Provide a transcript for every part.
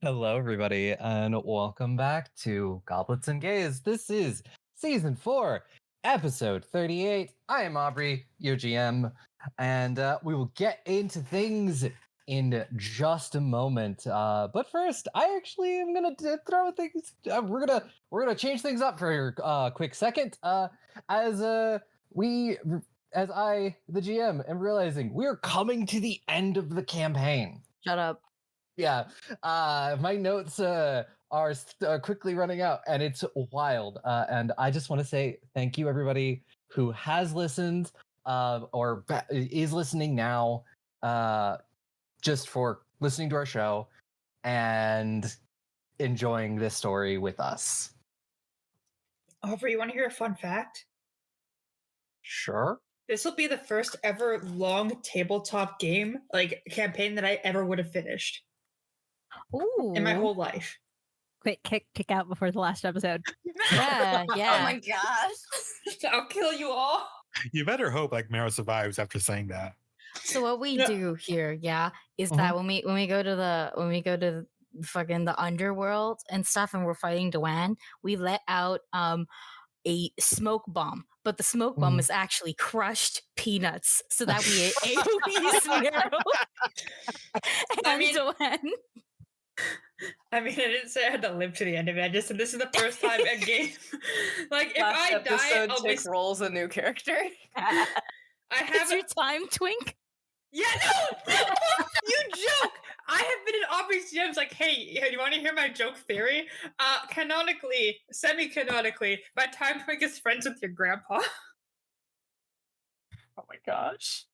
Hello, everybody, and welcome back to Goblets and Gays. This is season 4, episode 38. I am Aubrey, your GM, and we will get into things in just a moment. But first, I actually am gonna throw things. We're gonna change things up for a quick second. As we, as I, the GM, am realizing we are coming to the end of the campaign. Shut up. Yeah, my notes are quickly running out, and it's wild. And I just want to say thank you, everybody who has listened or is listening now, just for listening to our show and enjoying this story with us. Aubrey, you want to hear a fun fact? Sure. This will be the first ever long tabletop game, like campaign, that I ever would have finished. Ooh. In my whole life. Quick kick out before the last episode. Yeah. Oh my gosh. I'll kill you all. You better hope like Mero survives after saying that. So what we do here, is that when we go to the fucking the underworld and stuff, and we're fighting Doan, we let out a smoke bomb, but the smoke bomb is actually crushed peanuts, so that we ate Mero and Doan. I mean, I didn't say I had to live to the end of it. I just said this is the first time a game. Like, if Last I die, I'll be. rolls a new character. I have It's your time, Twink. Yeah, no! You joke! I have been in Aubrey's DMs like, hey, do you want to hear my joke theory? Canonically, semi-canonically, my time Twink is friends with your grandpa. Oh my gosh.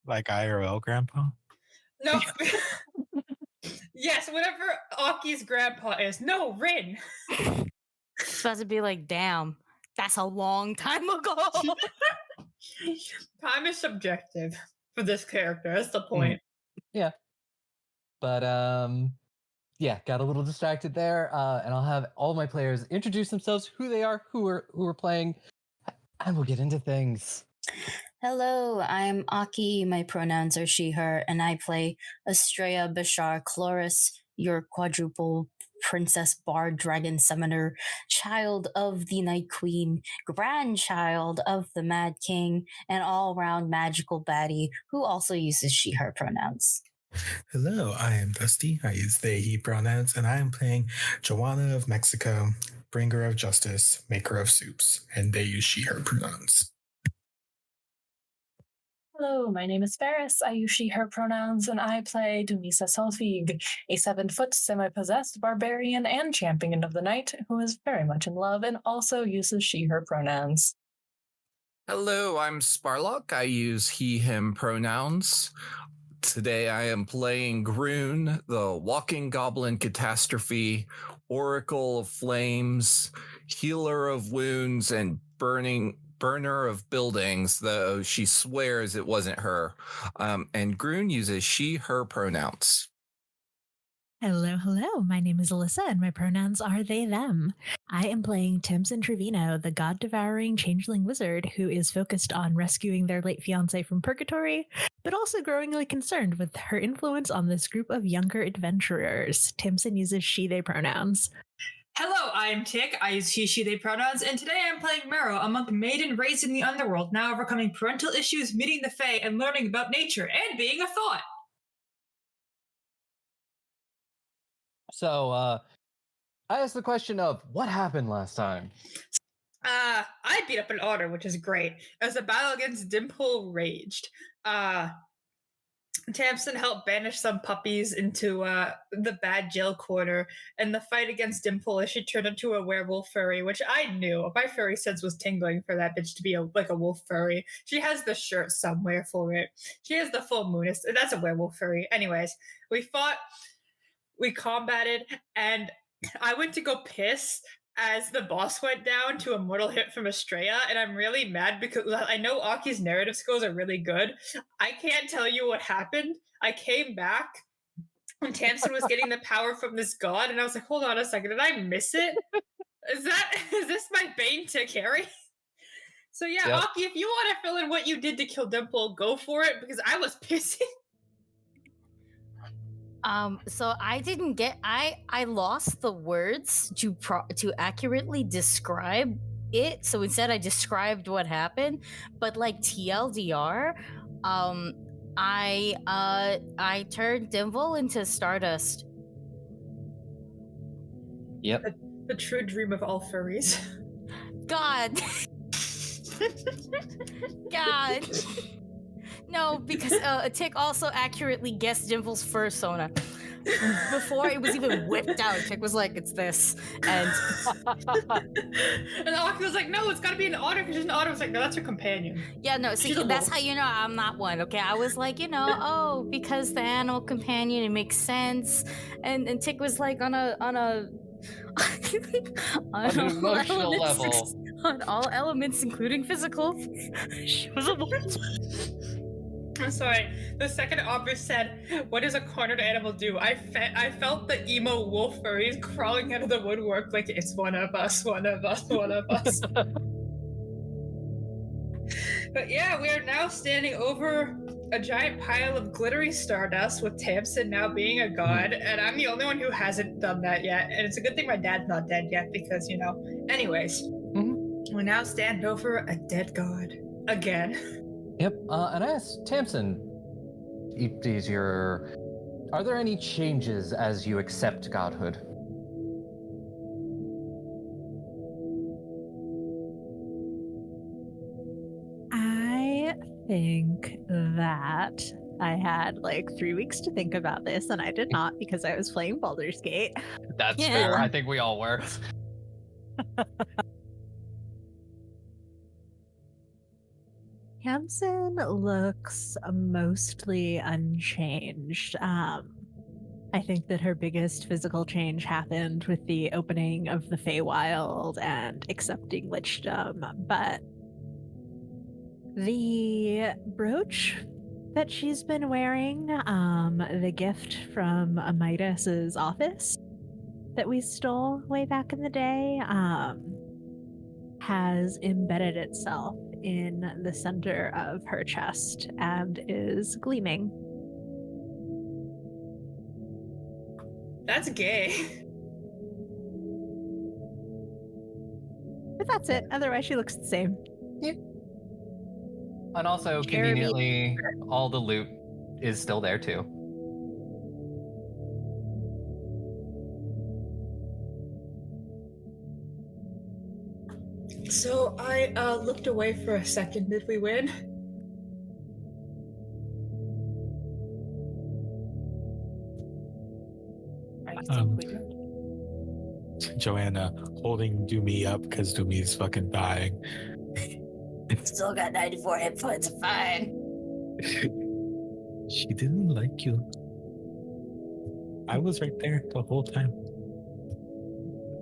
Like IRL grandpa? No. Yes, whatever Aki's grandpa is. No, Rin. It's supposed to be like, damn, that's a long time ago. Time is subjective for this character. That's the point. Yeah. But yeah, got a little distracted there, and I'll have all my players introduce themselves, who they are, who are playing, and we'll get into things. Hello, I'm Aki. My pronouns are she, her, and I play Estrella Bashar Chloris, your quadruple princess bard dragon summoner, child of the Night Queen, grandchild of the Mad King, and all-round magical baddie who also uses she, her pronouns. Hello, I am Dusty. I use they, he pronouns, and I am playing Joanna of Mexico, bringer of justice, maker of soups, and they use she, her pronouns. Hello, my name is Ferris. I use she, her pronouns, and I play Dumisa Solfig, a 7-foot semi-possessed barbarian and champion of the night who is very much in love and also uses she, her pronouns. Hello, I'm Sparlock. I use he, him pronouns. Today I am playing Groon, the walking goblin catastrophe, oracle of flames, healer of wounds, and burner of buildings, though she swears it wasn't her. And Groon uses she, her pronouns. Hello. My name is Alyssa, and my pronouns are they, them. I am playing Tamsin Trevino, the god-devouring changeling wizard who is focused on rescuing their late fiancé from purgatory, but also growingly concerned with her influence on this group of younger adventurers. Tamsin uses she, they pronouns. Hello, I am Tick. I use he, she, they pronouns, and today I'm playing Mero, a monk maiden raised in the underworld, now overcoming parental issues, meeting the Fae, and learning about nature, and being a thought. So, I asked the question of what happened last time. I beat up an otter, which is great. As the battle against Dhynpol raged, Tamsin helped banish some puppies into the bad jail quarter, and the fight against Dhynpol as she turned into a werewolf furry, which I knew. My furry sense was tingling for that bitch to be like a wolf furry. She has the shirt somewhere for it. She has the full moon. That's a werewolf furry. Anyways, we fought, we combated, and I went to go piss as the boss went down to a mortal hit from Estrella, and I'm really mad because I know Aki's narrative skills are really good. I can't tell you what happened. I came back when Tamsin was getting the power from this god, and I was like, hold on a second, did I miss it? Is this my bane to carry? So yeah, yep. Aki, if you want to fill in what you did to kill Dhynpol, go for it, because I was pissing. So I didn't get. I lost the words to accurately describe it. So instead, I described what happened. But like TLDR, I turned Dhynpol into Stardust. Yep. The true dream of all furries. God. God. No, because Tick also accurately guessed Dhynpol's fursona. Before it was even whipped out, Tick was like, it's this. And and Aki was like, no, it's gotta be an otter, because an otter was like, no, that's her companion. Yeah, no, see, that's how you know I'm not one, okay? I was like, because the animal companion, it makes sense. And Tick was like on an emotional level. On all elements, including physical. She was a wolf. I'm sorry. The second Aubrey said, what does a cornered animal do? I felt the emo wolf furries crawling out of the woodwork like, it's one of us, one of us, one of us. But yeah, we are now standing over a giant pile of glittery stardust with Tamsin now being a god, and I'm the only one who hasn't done that yet. And it's a good thing my dad's not dead yet because, Anyways, we now stand over a dead god. Again. Yep. And I asked Tamsin, are there any changes as you accept godhood? I think that I had like 3 weeks to think about this, and I did not because I was playing Baldur's Gate. That's fair. I think we all were. Tamsin looks mostly unchanged. I think that her biggest physical change happened with the opening of the Feywild and accepting lichdom, but the brooch that she's been wearing, the gift from Amidas's office that we stole way back in the day, has embedded itself in the center of her chest and is gleaming. That's gay. But that's it. Otherwise, she looks the same. Yeah. And also, conveniently, all the loot is still there too. So I looked away for a second. Did we win? Joanna holding Doomy up because Doomy's fucking dying. Still got 94 hit points. Fine. She didn't like you. I was right there the whole time.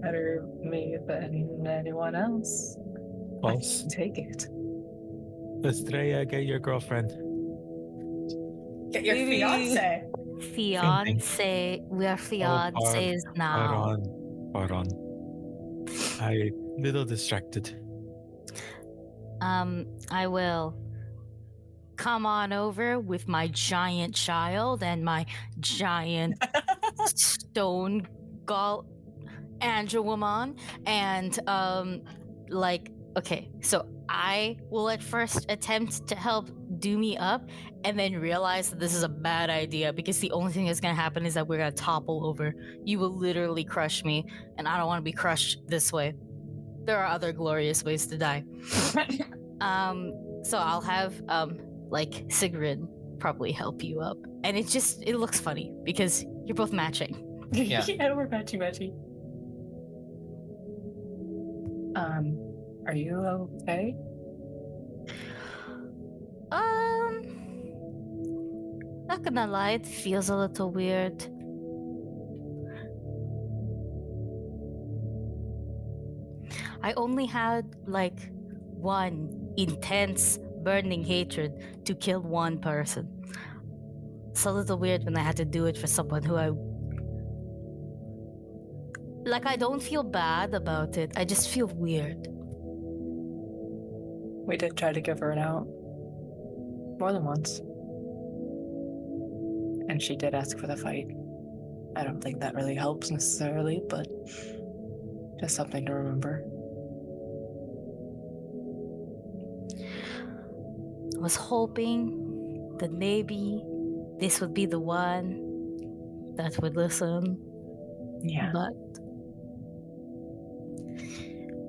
Better me than anyone else. False. Take it. Estrella, get your girlfriend. Get your fiance. Fiance. We are fiancés now. Hold on. I'm a little distracted. I will come on over with my giant child and my giant stone Angelwoman, and okay, so I will at first attempt to help Doomy up and then realize that this is a bad idea because the only thing that's gonna happen is that we're gonna topple over. You will literally crush me, and I don't want to be crushed this way. There are other glorious ways to die. So I'll have Sigrid probably help you up, and it looks funny because you're both matching. Yeah. Yeah, we're matchy. Are you okay? Not gonna lie, it feels a little weird. I only had one intense burning hatred to kill one person. It's a little weird when I had to do it for someone who I don't feel bad about it. I just feel weird. We did try to give her an out. More than once. And she did ask for the fight. I don't think that really helps necessarily, but just something to remember. I was hoping that maybe this would be the one that would listen. Yeah. But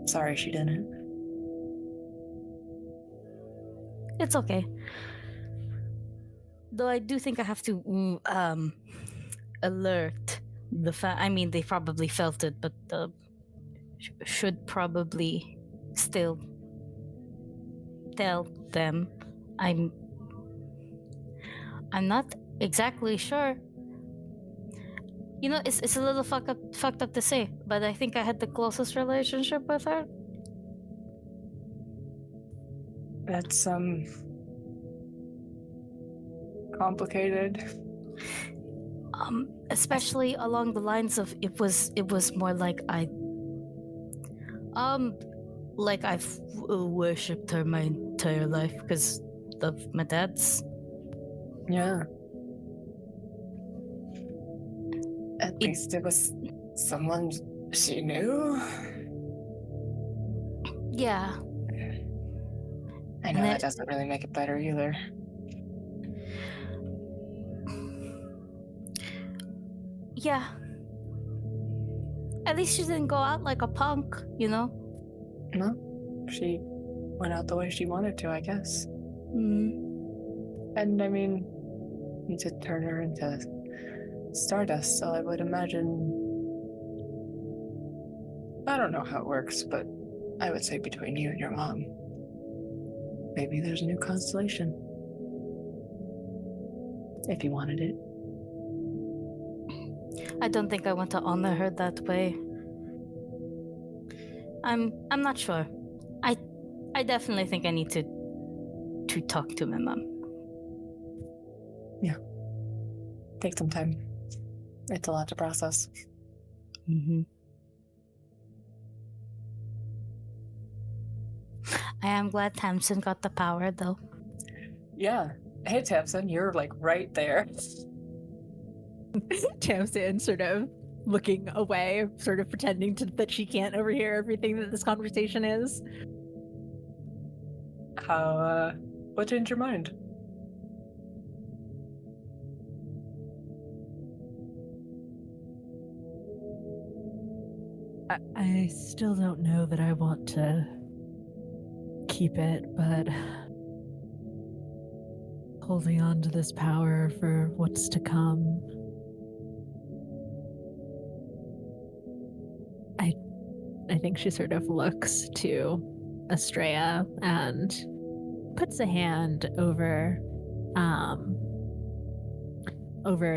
Sorry she didn't. it's okay. Though I do think I have to alert the I mean, they probably felt it, but should probably still tell them. I'm not exactly sure. You know, it's a little fucked up to say, but I think I had the closest relationship with her. That's complicated. Especially along the lines of it was more like I've worshipped her my entire life because of my dad's. Yeah. At least it was someone she knew. Yeah. I know that doesn't really make it better either. Yeah. At least she didn't go out like a punk, you know? No. She went out the way she wanted to, I guess. And I mean, you did turn her into stardust, so I would imagine. I don't know how it works, but I would say between you and your mom, maybe there's a new constellation. If you wanted it. I don't think I want to honor her that way. I'm not sure. I definitely think I need to talk to my mom. Yeah. Take some time. It's a lot to process. Mm-hmm. I am glad Tamsin got the power, though. Yeah. Hey, Tamsin, you're like right there. Tamsin sort of looking away, sort of pretending that she can't overhear everything that this conversation is. How, what changed your mind? I still don't know that I want to keep it, but holding on to this power for what's to come. I think she sort of looks to Estrella and puts a hand over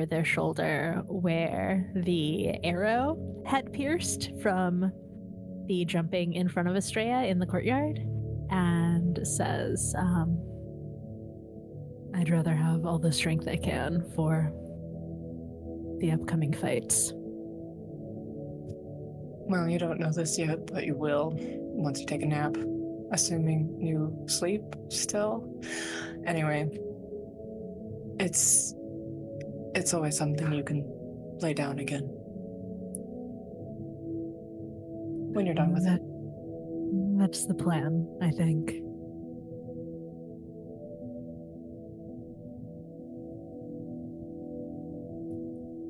their shoulder where the arrow had pierced from the jumping in front of Estrella in the courtyard, and says, I'd rather have all the strength I can for the upcoming fights. Well, you don't know this yet, but you will once you take a nap. Assuming you sleep still. Anyway, it's always something you can lay down again. When you're done with it. That's the plan, I think.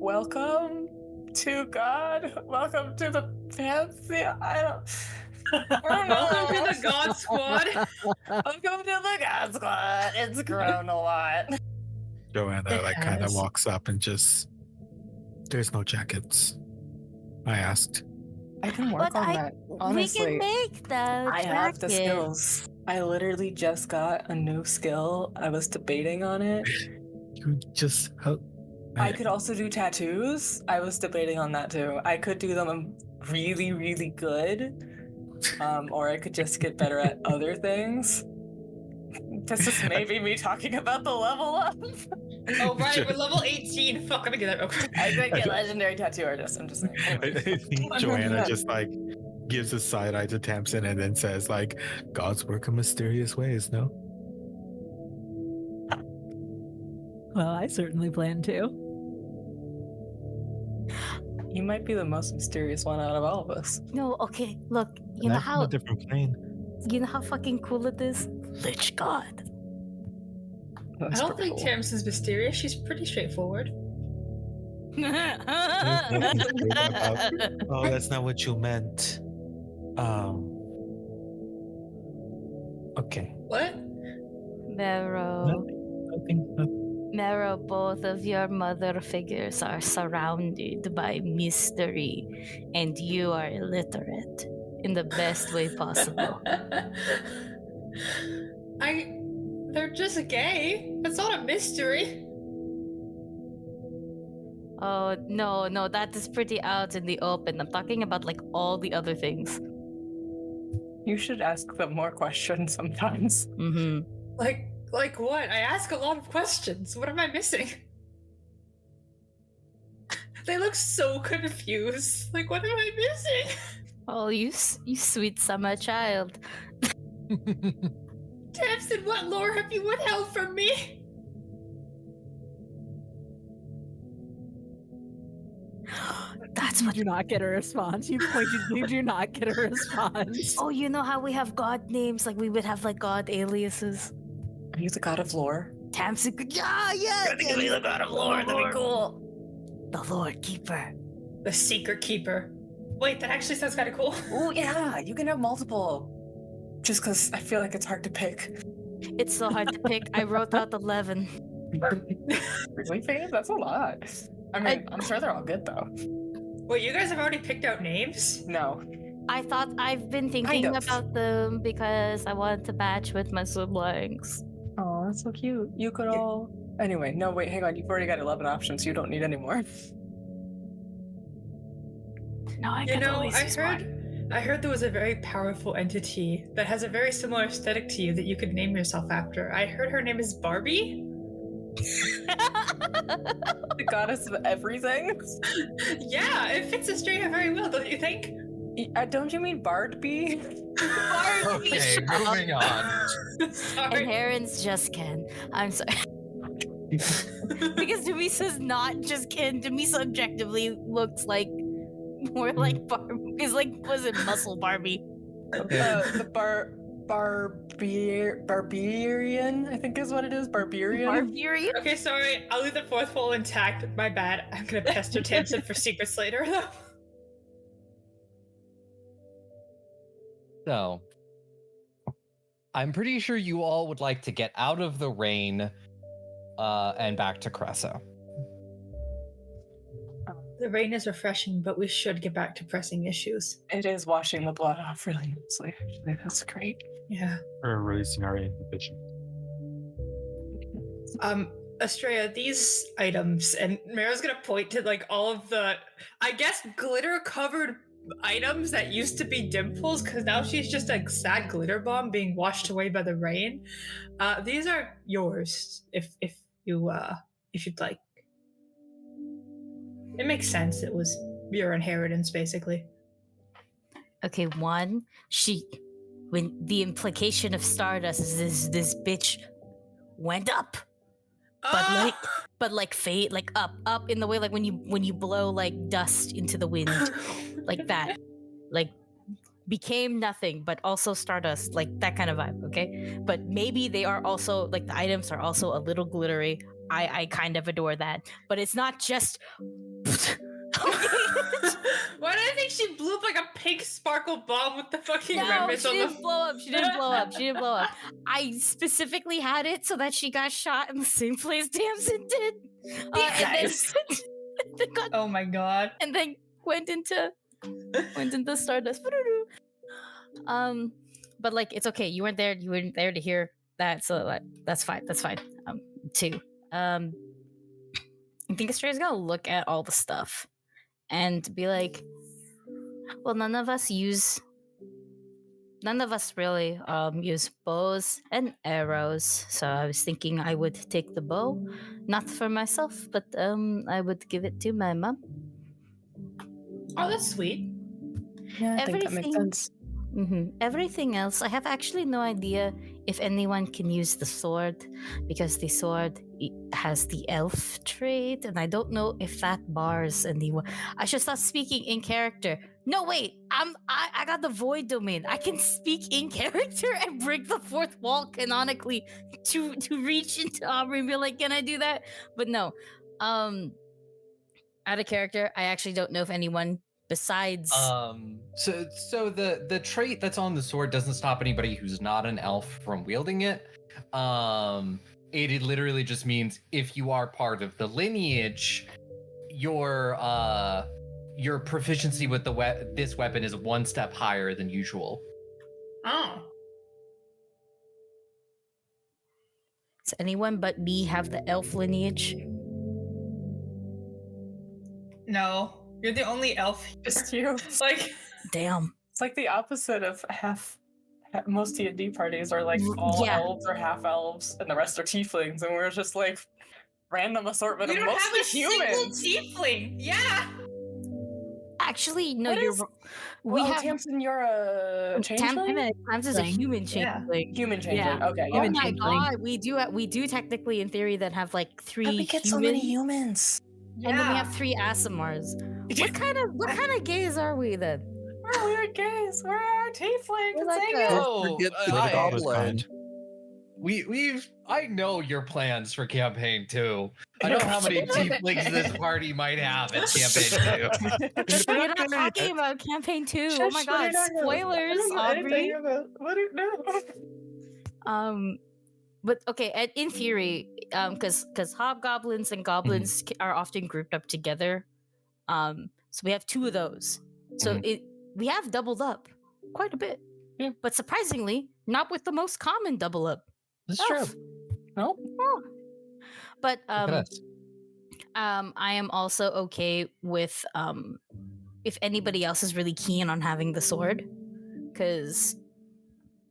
Welcome to God. Welcome to the fancy. I don't know. Welcome to the God Squad. Welcome to the God Squad. It's grown a lot. Joanna kind of walks up and just, there's no jackets. I asked. I can work on that. Honestly, we can make that. I have the skills. I literally just got a new skill. I was debating on it. You just I could also do tattoos. I was debating on that too. I could do them really, really good. Or I could just get better at other things. This is maybe me talking about the level up. Oh, right, we're level 18. Fuck, let me get that real quick. I could get legendary tattoo artist. I'm just saying. I think Joanna just gives a side eye to Tamsin and then says Gods work in mysterious ways, no? Well, I certainly plan to. He might be the most mysterious one out of all of us. No, okay, look, you And know I'm from how a different plane. fucking cool it is? Lich God. I don't think Tamsin's mysterious. She's pretty straightforward. Oh, that's not what you meant. Okay. What? Marrow. Nothing. Marrow, both of your mother figures are surrounded by mystery, and you are illiterate in the best way possible. They're just gay. That's not a mystery. Oh, no, that is pretty out in the open. I'm talking about like all the other things. You should ask them more questions sometimes. Mm-hmm. Like what? I ask a lot of questions. What am I missing? They look so confused. Like, what am I missing? Oh, you sweet summer child. Tamsin, what lore have you withheld from me? That's You what. do not get a response. You pointed. You do not get a response. Oh, you know how we have god names? Like we would have like god aliases. Are you the god of lore? Tamsin. Yeah. Give me the god of lore. That'd be cool. The Lord Keeper. The Secret Keeper. Wait, that actually sounds kind of cool. Oh yeah, you can have multiple. Just because I feel like it's hard to pick. It's so hard to pick. I wrote out 11. Really, Faye? That's a lot. I mean, I'm sure they're all good though. Wait, you guys have already picked out names? No. I thought I've been thinking Kind of. about them because I wanted to match with my siblings. Oh, that's so cute. You could all. Anyway, no, wait, hang on. You've already got 11 options. You don't need any more. No, I You could know, always use one. I heard there was a very powerful entity that has a very similar aesthetic to you that you could name yourself after. I heard her name is Barbie. The goddess of everything. Yeah, it fits Estrella very well, don't you think? Don't you mean Barbie? Okay, moving on. And Sorry. Heron's just Ken. I'm sorry. Because Demisa's not just Ken. Demisa objectively looks like more like Barbie. Is like, was it Muscle Barbie? The Barbarian, I think is what it is. Barbarian. Barbarian? Okay, sorry. I'll leave the fourth wall intact. My bad. I'm gonna pester Tamsin for secrets later, though. So, I'm pretty sure you all would like to get out of the rain and back to Cresso. The rain is refreshing, but we should get back to pressing issues. It is washing the blood off really nicely. Actually, that's great. Yeah. We're releasing our inhibition. Estrella, these items, and Mara's gonna point to like all of the, I guess, glitter-covered items that used to be Dhynpol's, because now she's just a sad glitter bomb being washed away by the rain. These are yours, if you'd like. It makes sense. It was your inheritance, basically. Okay, one, when the implication of Stardust is this bitch went up. But like fade, like up in the way, like when you blow like dust into the wind, like that, like became nothing, but also stardust, like that kind of vibe. Okay, but maybe they are also like the items are also a little glittery. I kind of adore that, but it's not just. Why did I think she blew up like a pink sparkle bomb with the fucking No, remnants she on didn't the blow up. She didn't blow up. She didn't blow up. I specifically had it so that she got shot in the same place Tamsin did. Nice. And then got, Oh my god. and then went into Stardust. But like it's okay. You weren't there. You weren't there to hear that, so that's fine. That's fine. Two. I think Estrella's gonna look at all the stuff and be like, well, none of us really use bows and arrows, so I was thinking I would take the bow, not for myself, but I would give it to my mom. Oh, that's sweet. Yeah, I think that makes sense. Everything else, I have actually no idea if anyone can use the sword, because the sword has the elf trait, and I don't know if that bars anyone. I should start speaking in character. No, wait, I got the void domain. I can speak in character and break the fourth wall canonically to reach into Aubrey and be like, can I do that? But no, out of character, I actually don't know if anyone besides. So the trait that's on the sword doesn't stop anybody who's not an elf from wielding it. It literally just means if you are part of the lineage, your proficiency with this weapon is one step higher than usual. Oh. Does anyone but me have the elf lineage? No. You're the only elf. Just you. Like, damn. It's like the opposite of most D&D parties are like all elves or half elves, and the rest are tieflings, and we're just like random assortment we of don't mostly have a humans. single tiefling. Yeah. Actually, no, you're wrong. Tamsin, you're a changeling? Tamsin's a human changeling. Human changeling. Yeah. Okay. Oh my god, we do technically in theory that have like 3 But we get so many humans. And then we have 3 Asimars. What kind of gays are we then? We're weird gays. We're tiefling. We're like I know your plans for campaign 2. I know how many tieflings this party might have in campaign 2. We're not talking about campaign 2. Oh my god, spoilers, Aubrey. But okay, and in theory, because hobgoblins and goblins are often grouped up together, so we have 2 of those. So we have doubled up quite a bit, but surprisingly, not with the most common double up. That's true. Nope. Oh. But I am also okay with if anybody else is really keen on having the sword, because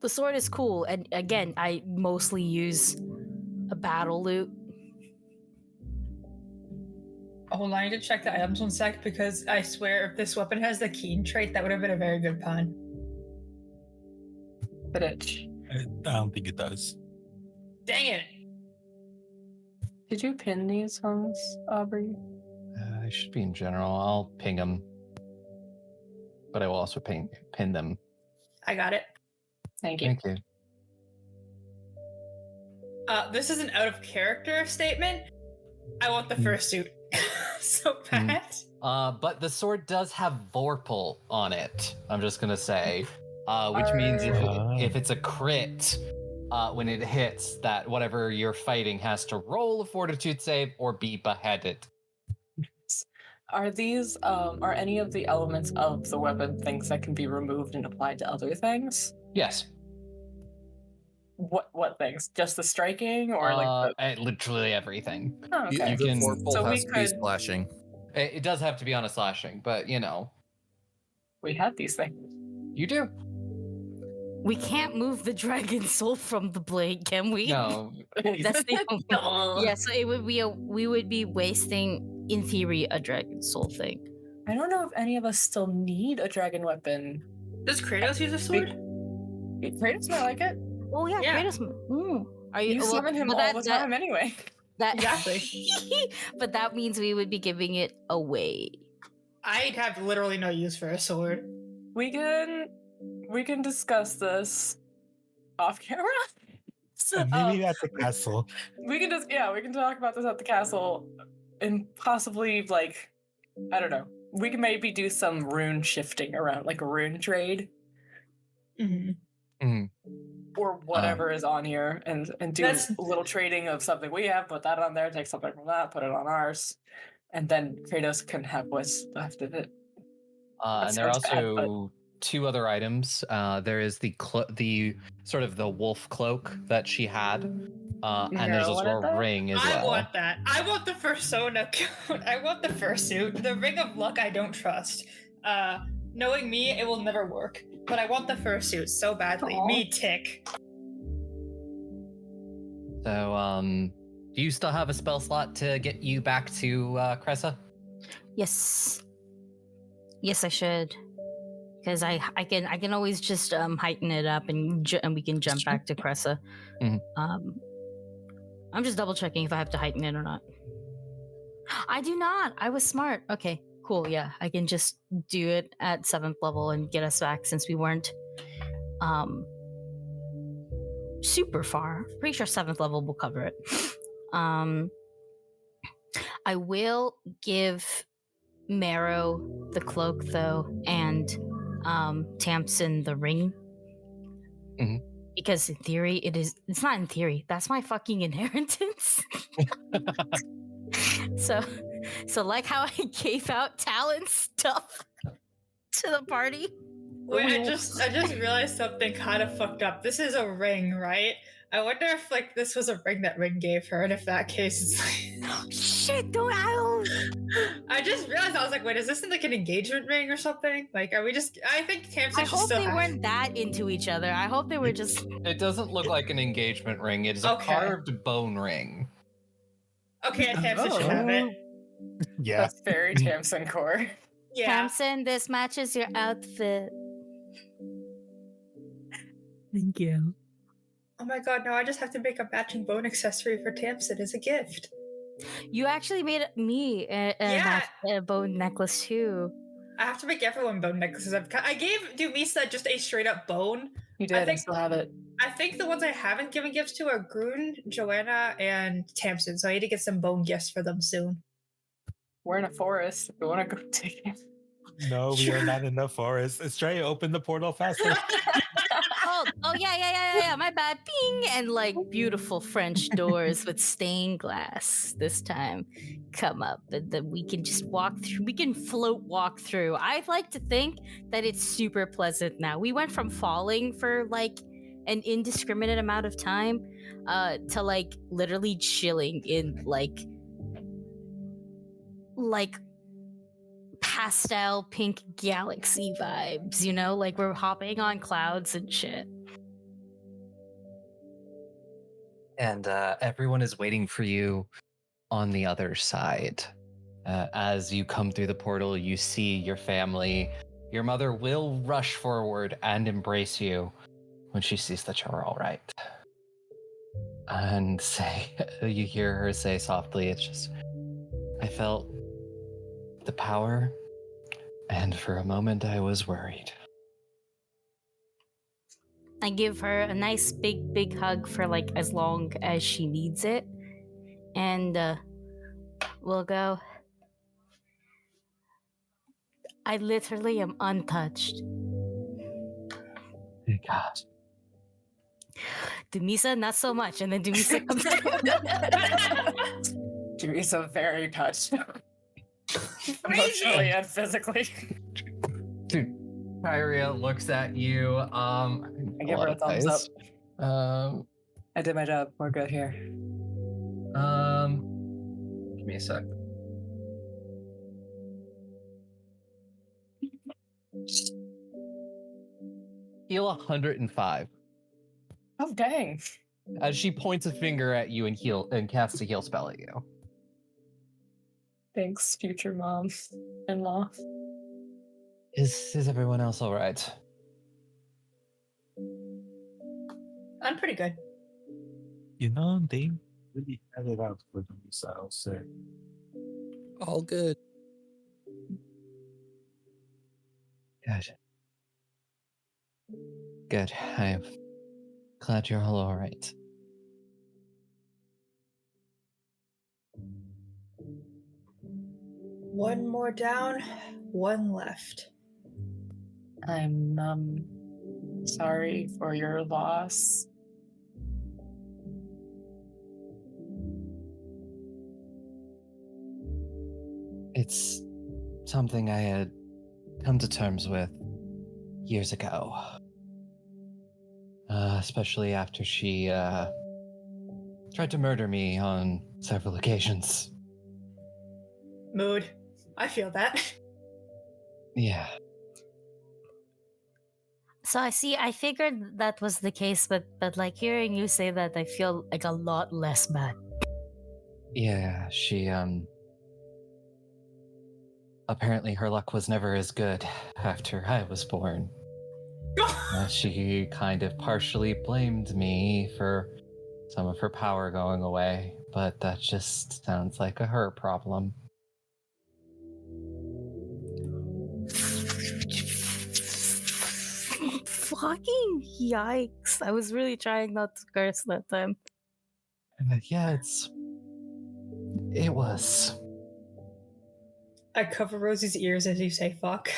the sword is cool, and again, I mostly use a battle loot. Hold on, I need to check the items 1 sec, because I swear if this weapon has the keen trait, that would have been a very good pun. Bitch. I don't think it does. Dang it! Did you pin these songs, Aubrey? I should be in general. I'll ping them, but I will also pin them. I got it. Thank you. Thank you. This is an out of character statement. I want the fursuit so bad. But the sword does have Vorpal on it. I'm just gonna say, which means if it's a crit, when it hits, that whatever you're fighting has to roll a fortitude save or be beheaded. Are these are any of the elements of the weapon things that can be removed and applied to other things? Yes. What things? Just the striking, or like literally everything. Oh, okay. Even Vorpal So we has to be could- slashing. It does have to be on a slashing, but you know, we have these things. you do. We can't move the dragon soul from the blade, can we? No. That's the only. Yeah, so it would be we would be wasting, in theory, a dragon soul thing. I don't know if any of us still need a dragon weapon. Does Kratos use a sword? Kratos might like it. Oh yeah, Kratos. Are You summon him all the time anyway. Exactly. But that means we would be giving it away. I'd have literally no use for a sword. We can discuss this off camera. So, Maybe at the castle. we can talk about this at the castle, and possibly like, I don't know. We can maybe do some rune shifting around, like a rune trade. Or whatever is on here, and do a little trading of something we have, put that on there, take something from that, put it on ours, and then Kratos can have what's left of it. And there are also 2 other items. There is the sort of the wolf cloak that she had, and there's also a ring as well. I want that. I want the fursona. I want the fursuit. The ring of luck I don't trust. Knowing me, it will never work. But I want the fursuit so badly. Aww. Me tick. So, do you still have a spell slot to get you back to Cressa? Yes. Yes, I should. Because I can always just heighten it up and we can jump back to Cressa. I'm just double checking if I have to heighten it or not. I do not. I was smart. Okay, cool. Yeah, I can just do it at 7th level and get us back since we weren't super far. Pretty sure 7th level will cover it. I will give Marrow the cloak though, and Tamsin the ring. Mhm. Because in theory it's not in theory, that's my fucking inheritance. so like how I gave out talent stuff to the party. Wait, I just realized something kind of fucked up. This is a ring, right? I wonder if like this was a ring that Ring gave her, and if that case it's like shit, don't I? I just realized, I was like, wait, is this like an engagement ring or something? Like, are we just? I think Tamsin. I hope they weren't that into each other. I hope they were just. It doesn't look like an engagement ring. It is a carved bone ring. Okay, and Tamsin should have it. Yeah, That's very Tamsin core. Yeah. Tamsin, this matches your outfit. Thank you. Oh my god, now I just have to make a matching bone accessory for Tamsin as a gift. You actually made me a bone necklace too. I have to make everyone bone necklaces. I gave Dumisa just a straight up bone. You did. I still have it. I think the ones I haven't given gifts to are Grun, Joanna, and Tamsin. So I need to get some bone gifts for them soon. We're in a forest. If we want to go take it. No, we are not in the forest. Estrella, open the portal faster. Oh yeah. My bad. Bing, and like beautiful French doors with stained glass. This time, come up, that we can just walk through. We can walk through. I'd like to think that it's super pleasant now. We went from falling for like an indiscriminate amount of time, to like literally chilling in like pastel pink galaxy vibes, you know, like we're hopping on clouds and shit. And everyone is waiting for you on the other side. As you come through the portal, you see your family. Your mother will rush forward and embrace you when she sees that you're all right. And you hear her say softly, it's just, I felt the power, and for a moment I was worried. I give her a nice big hug for like as long as she needs it, and we'll go. I literally am untouched. Thank God. Dumisa, not so much, and then Dumisa comes. Dumisa very touched. Emotionally and physically. Dude, Kyria looks at you. I give her a thumbs up. I did my job. We're good here. Give me a sec. Heal 105. Oh dang! As she points a finger at you and casts a heal spell at you. Thanks, future mom-in-law. Is everyone else all right? I'm pretty good. You know, they really had it out for Dumisa, I'll say. All good. Good. I'm glad you're all right. One more down, one left. I'm sorry for your loss. It's something I had come to terms with years ago. Especially after she tried to murder me on several occasions. Mood. I feel that. Yeah. So I figured that was the case, but like hearing you say that, I feel like a lot less bad. Yeah, she apparently her luck was never as good after I was born. She kind of partially blamed me for some of her power going away, but that just sounds like a her problem. Fucking yikes. I was really trying not to curse that time. Yeah, it was. I cover Rosie's ears as you say fuck.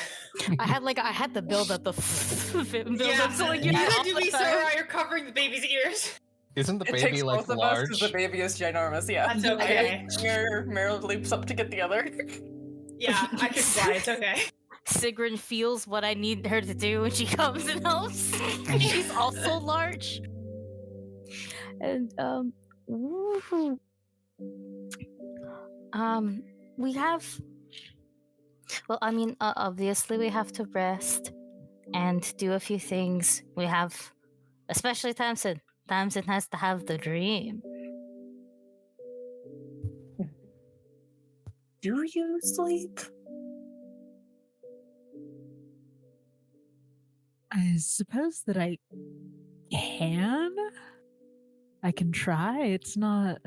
I had to build up the build Yeah, up so like you you gotta do me so right, you're covering the baby's ears. Isn't the It baby takes like both of us large? because the baby is ginormous. Yeah, That's okay. Meryl leaps up to get the other. Yeah, I can fly, it's okay. Sigrun feels what I need her to do when she comes and helps. She's also large. And woohoo. We have, well, I mean, obviously we have to rest and do a few things. We have, especially Tamsin. Tamsin has to have the dream. Do you sleep? I suppose that I can. I can try. It's not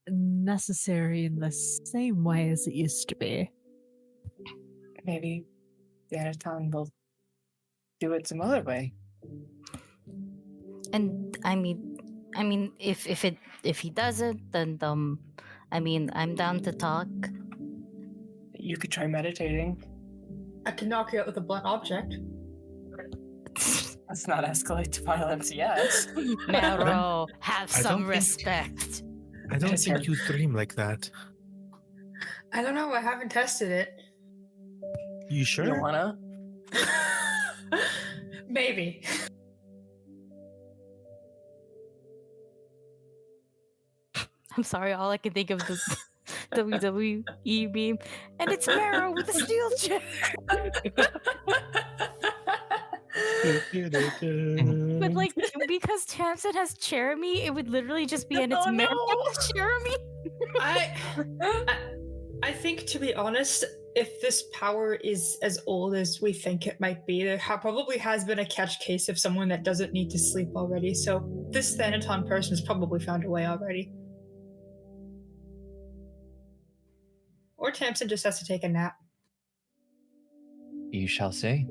necessary in the same way as it used to be. Maybe Xanaton will do it some other way. And I mean, if he doesn't, then I mean, I'm down to talk. You could try meditating. I can knock you out with a blunt object. Let's not escalate to violence yet. Mero, have I some don't think- respect. I don't Yes, think sir. you dream like that. I don't know, I haven't tested it. You sure? You wanna? Maybe. I'm sorry, all I can think of is WWE meme, and it's Mero with a steel chair. But like, because Tamsin has Jeremy, it would literally just be, and it's Oh, Mero no. with Jeremy. I think, to be honest, if this power is as old as we think it might be, there probably has been a catch case of someone that doesn't need to sleep already. So this Thanaton person has probably found a way already. Or Tamsin just has to take a nap. You shall see.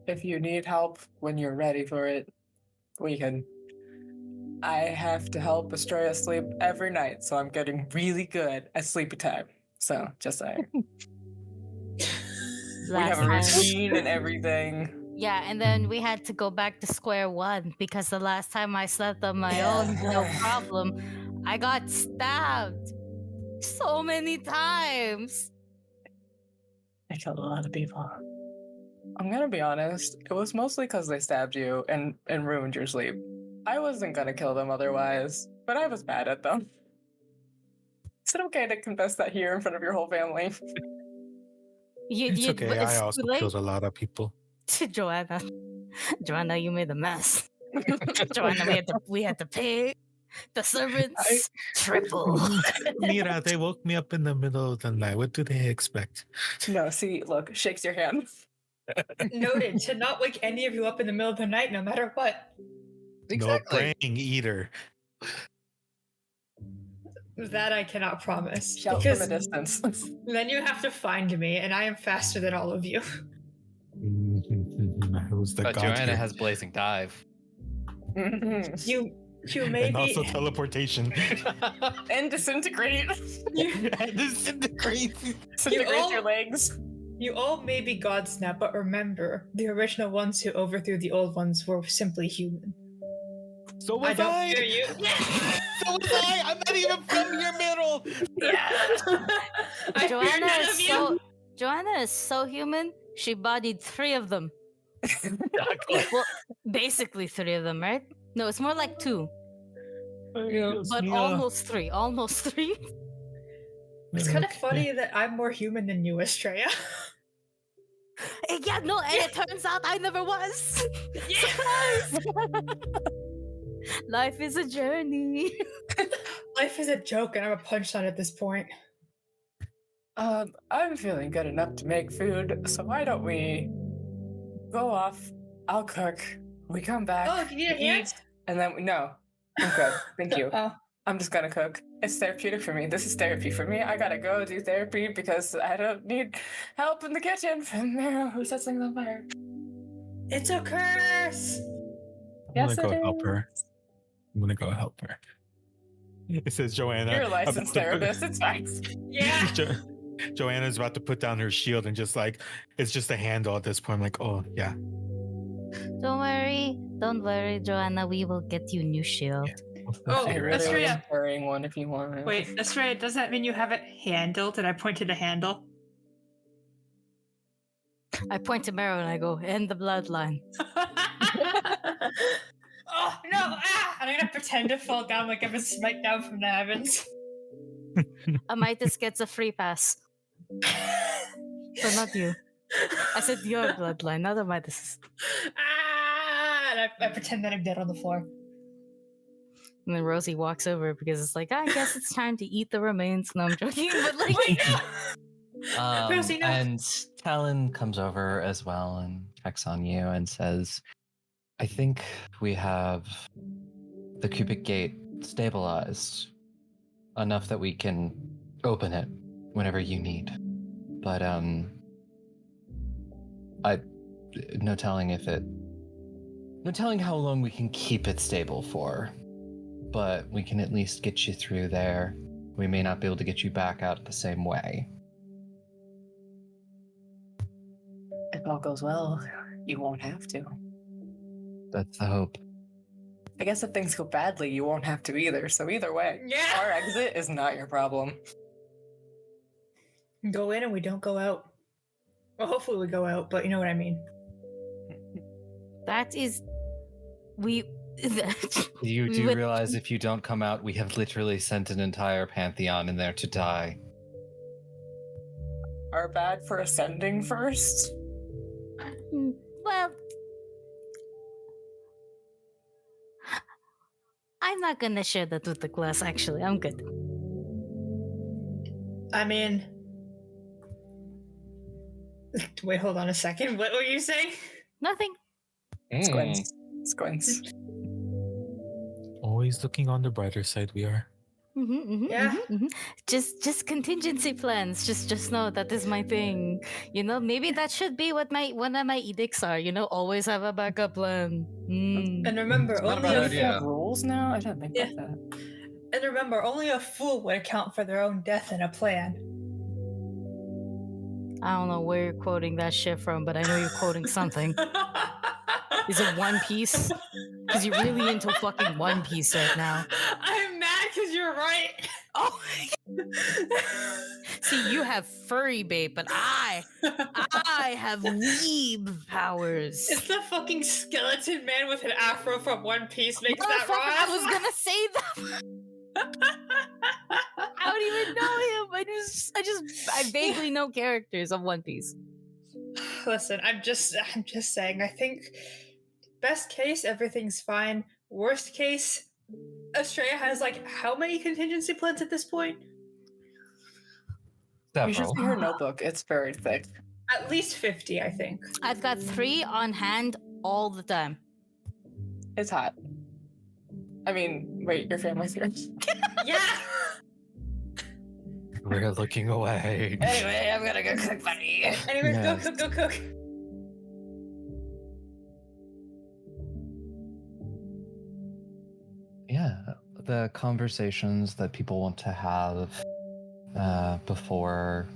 If you need help when you're ready for it, we can. I have to help Estrella sleep every night, so I'm getting really good at sleepy time. So, just saying. We have a routine and everything. Yeah, and then we had to go back to square one because the last time I slept on my own, no problem, I got stabbed so many times. I killed a lot of people. I'm gonna be honest, it was mostly because they stabbed you and ruined your sleep. I wasn't gonna kill them otherwise, but I was bad at them. Is it okay to confess that here in front of your whole family? It's okay. I also too late. killed a lot of people. Joanna, you made a mess. Joanna, we had to pay the servants triple. Mira, they woke me up in the middle of the night. What do they expect? No, see, look, shakes your hand. Noted to not wake any of you up in the middle of the night, no matter what. No praying either. That I cannot promise. Shout because from a distance. then you have to find me, and I am faster than all of you. Who's the But god Joanna here? has blazing dive. You may And be. also teleportation. And disintegrate. And disintegrate. Disintegrate your legs. You all may be gods now, but remember, the original ones who overthrew the old ones were simply human. So was I don't I. fear you. So was I. I'm not even from your middle. I fear none of you. Joanna is so human. She bodied 3 of them. Well, basically 3 of them, right? No, it's more like 2. But almost 3. Almost 3. It's kind of funny that I'm more human than you, Estrella. Yeah, no, and it turns out I never was. Surprise! Life is a journey. Life is a joke, and I'm a punchline at this point. I'm feeling good enough to make food, so why don't we go off? I'll cook. We come back. Oh, you need a we hand? eat, and then no, I'm good. Thank you. Oh. I'm just gonna cook. It's therapeutic for me. This is therapy for me. I gotta go do therapy because I don't need help in the kitchen from Meryl who sets things on fire. It's a curse. Yes, I'm gonna it go help is. her. I'm gonna go help her. It says Joanna. You're a licensed therapist. It's fine. Yeah. Joanna's about to put down her shield and just like it's just a handle at this point. I'm like, oh yeah. Don't worry, Joanna. We will get you new shield. Oh, I really Estrella. am carrying one if you want it. Wait, Estrella, does that mean you have it handled? And I point to the handle. I point to Meryl and I go, "End the bloodline." Oh no! Ah! And I'm gonna pretend to fall down like I've been smite down from the heavens. Amitis gets a free pass, but not you. I said your bloodline, not Amitis. Ah! And I pretend that I'm dead on the floor. And then Rosie walks over because it's like, I guess it's time to eat the remains. No, I'm joking, but like, Rosie, no. And Talon comes over as well and checks on you and says, I think we have the cubic gate stabilized enough that we can open it whenever you need. But no telling how long we can keep it stable for. But we can at least get you through there. We may not be able to get you back out the same way. If all goes well, you won't have to. That's the hope. I guess if things go badly, you won't have to either. So either way, Yeah. our exit is not your problem. Go in and we don't go out. Well, hopefully we go out, but you know what I mean. that is, we. You we do would- realize if you don't come out, we have literally sent an entire pantheon in there to die. Are bad for ascending first? Well, I'm not gonna share that with the class. Actually, I'm good. I mean, wait, hold on a second. What were you saying? Nothing. Squints. Squints. Always looking on the brighter side we are. Yeah. Just contingency plans. Just know that is my thing. You know, maybe that should be what one of my edicts are. You know, always have a backup plan. And remember, not a only bad a idea. Have rules now? I didn't think Yeah. about that. And remember, only a fool would account for their own death in a plan. I don't know where you're quoting that shit from, but I know you're quoting something. Is it One Piece? Because you're really into fucking One Piece right now. I'm mad because you're right. Oh, see, you have furry bait, but I have weeb powers. It's the fucking skeleton man with an afro from One Piece makes that Motherfucker, wrong. I was gonna say that. I don't even know him. I vaguely know characters of One Piece. Listen, I'm just saying. I think best case, everything's fine. Worst case, Estrella has like how many contingency plans at this point? You should Several. see her notebook. It's very thick. At least 50, I think. I've got 3 on hand all the time. It's hot. I mean, wait, your family's here. Yeah. We're looking away. Anyway, I'm gonna go cook buddy. Anyways, Yes. go cook. Yeah, the conversations that people want to have before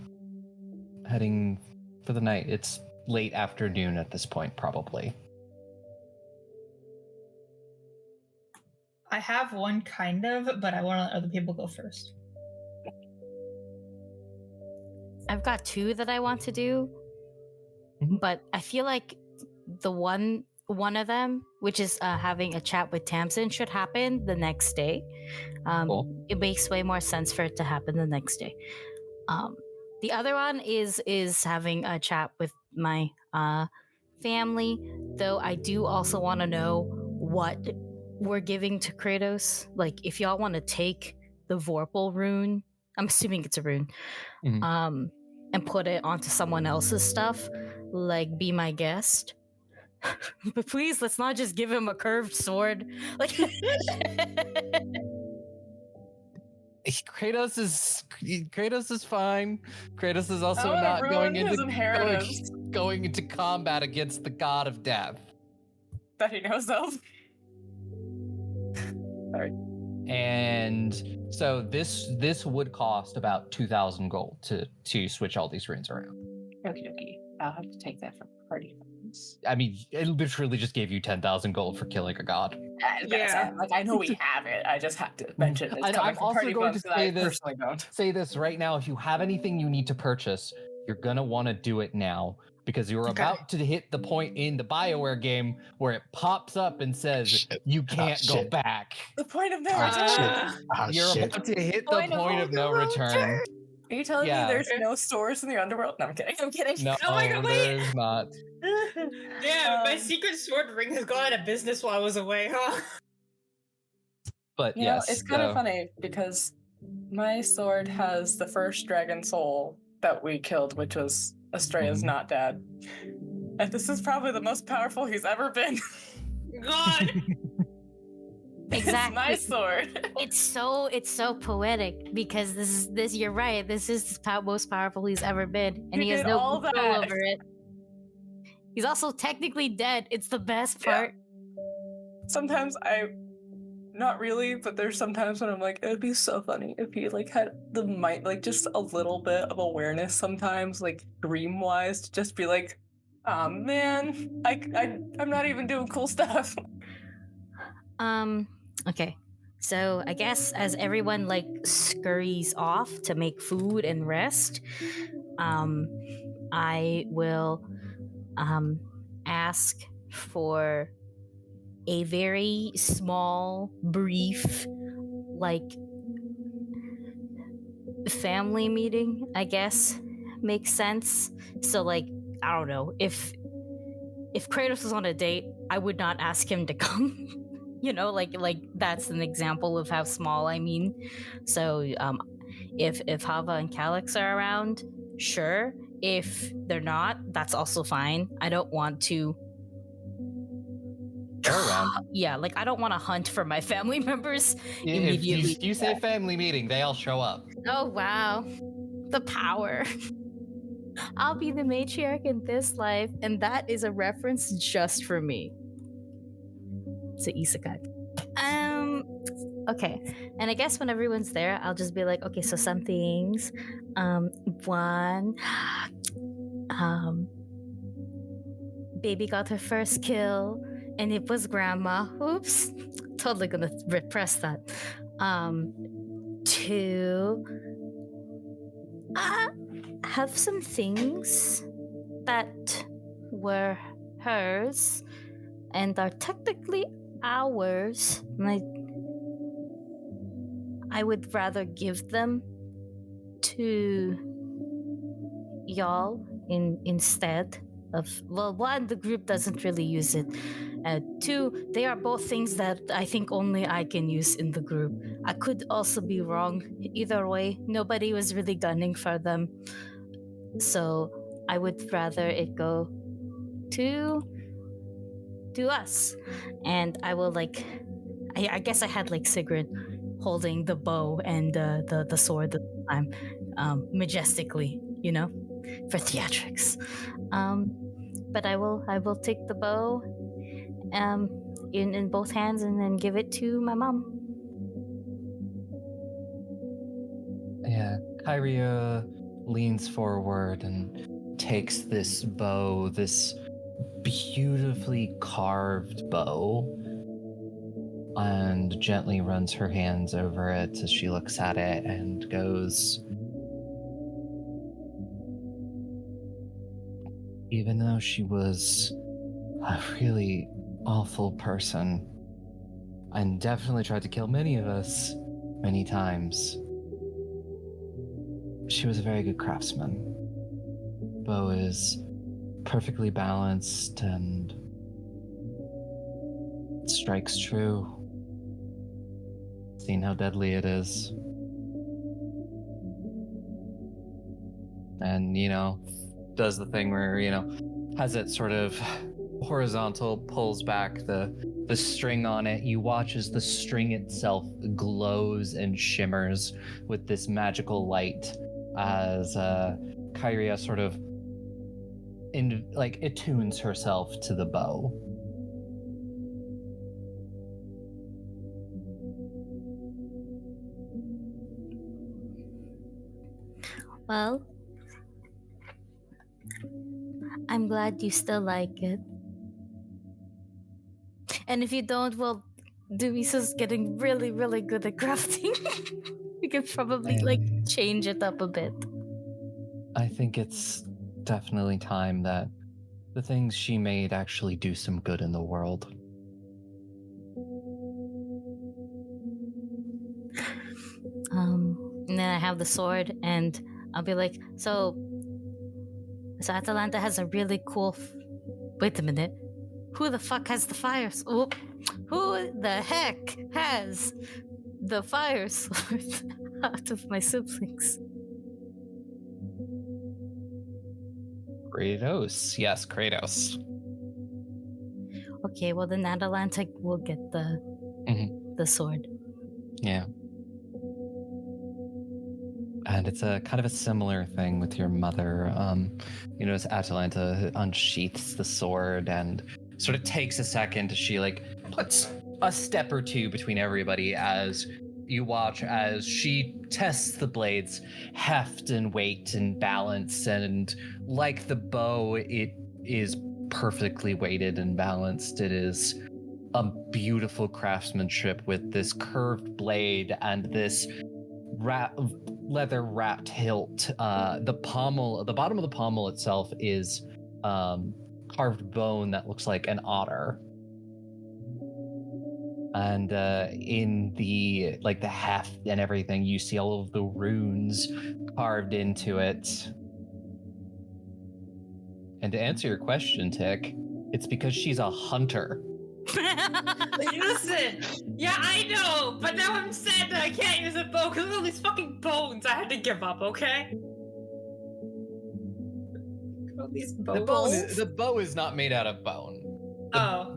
heading for the night. It's late afternoon at this point, probably. I have one kind of, but I want to let other people go first. I've got 2 that I want to do, but I feel like the one of them, which is having a chat with Tamsin, should happen the next day. Cool. It makes way more sense for it to happen the next day. The other one is having a chat with my family, though I do also want to know what we're giving to Kratos. Like, if y'all want to take the Vorpal rune, I'm assuming it's a rune, and put it onto someone else's stuff, like, be my guest. But please, let's not just give him a curved sword. Like Kratos is fine. Kratos is also I not wanna going ruin his into inheritance going into combat against the god of death. that he knows of. Sorry. And so this would cost about 2,000 gold to switch all these runes around. Okie dokie. I'll have to take that from party funds. I mean, it literally just gave you 10,000 gold for killing a god. Yeah. Like I know we have it. I just have to mention it's coming I'm from also party going funds to that I say this. personally don't. Say this right now: if you have anything you need to purchase, you're gonna want to do it now because you're about to hit the point in the BioWare game where it pops up and says you can't go back. The point of no Ah. return. You're about to hit the point of no return. Are you telling me Yeah. there's no stores in the underworld? No, I'm kidding. I'm kidding. No, Oh my God, wait. there's not. Yeah, my secret sword ring has gone out of business while I was away, huh? But You know, yes, it's kind of funny because my sword has the first dragon soul that we killed, which was Estrella's not dead. And this is probably the most powerful he's ever been. God. exactly. It's my sword. It's so poetic because this you're right. This is the most powerful he's ever been, and He he has did no all control that. over it. He's also technically dead. It's the best part. Sometimes not really, but there's sometimes when I'm like, it would be so funny if he like had the might, like just a little bit of awareness sometimes, like dream wise, to just be like, oh man, I'm not even doing cool stuff. Okay. So I guess as everyone like scurries off to make food and rest, I will ask for a very small, brief, like family meeting, I guess makes sense. So like, I don't know, if Kratos was on a date, I would not ask him to come. You know, like that's an example of how small I mean. So if Hava and Calyx are around, sure. If they're not, that's also fine. I don't want to around. Yeah, like I don't want to hunt for my family members immediately. If you say family meeting, they all show up. Oh wow, the power. I'll be the matriarch in this life, and that is a reference just for me. To isekai. Okay. And I guess when everyone's there, I'll just be like, okay, so some things. One, baby got her first kill, and it was grandma. Oops. Totally gonna repress that. Two, have some things that were hers and are technically ours. I would rather give them to y'all instead of, well, one, the group doesn't really use it. Two, they are both things that I think only I can use in the group. I could also be wrong. Either way, nobody was really gunning for them. So I would rather it go to us. And I will I guess I had like Sigrid holding the bow and the sword at the time, majestically, you know, for theatrics. But I will take the bow in both hands and then give it to my mom. Yeah, Kyria leans forward and takes this bow, this beautifully carved bow, and gently runs her hands over it as she looks at it and goes, even though she was a really awful person and definitely tried to kill many of us many times, she was a very good craftsman. Bow is perfectly balanced and it strikes true. Seen how deadly it is. And, you know, does the thing where, you know, has it sort of horizontal pulls back the string on it. You watch as the string itself glows and shimmers with this magical light as Kyria sort of attunes herself to the bow. Well, I'm glad you still like it. And if you don't, well, Dumisa's getting really, really good at crafting. We could probably change it up a bit. I think it's definitely time that the things she made actually do some good in the world. And then I have the sword, and I'll be like, so Atalanta has a really cool. Wait a minute. Who the fuck has the fire sword? Who the heck has the fire sword out of my siblings? Kratos. Yes, Kratos. Okay, well then Atalanta will get the sword. Yeah. And it's a kind of a similar thing with your mother. As Atalanta unsheaths the sword and sort of takes a second, she puts a step or two between everybody as you watch as she tests the blade's heft and weight and balance, and like the bow, it is perfectly weighted and balanced. It is a beautiful craftsmanship with this curved blade and this leather wrapped hilt. The bottom of the pommel itself is carved bone that looks like an otter. And in the heft and everything, you see all of the runes carved into it. And to answer your question, Tick, it's because she's a hunter. Listen, yeah, I know, but now I'm sad that I can't use a bow because of all these fucking bones. I had to give up, okay? All these bones. The bow is not made out of bone.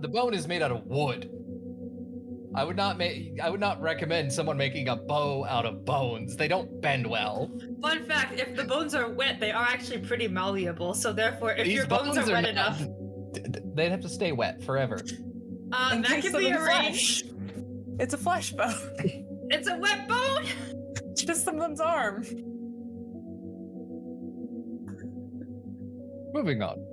The bone is made out of wood. I would not recommend someone making a bow out of bones. They don't bend well. Fun fact, if the bones are wet, they are actually pretty malleable, so therefore, if These your bones are wet enough... They'd have to stay wet forever. That could be arranged. It's a flesh bone. It's a wet bone? It's just someone's arm. Moving on.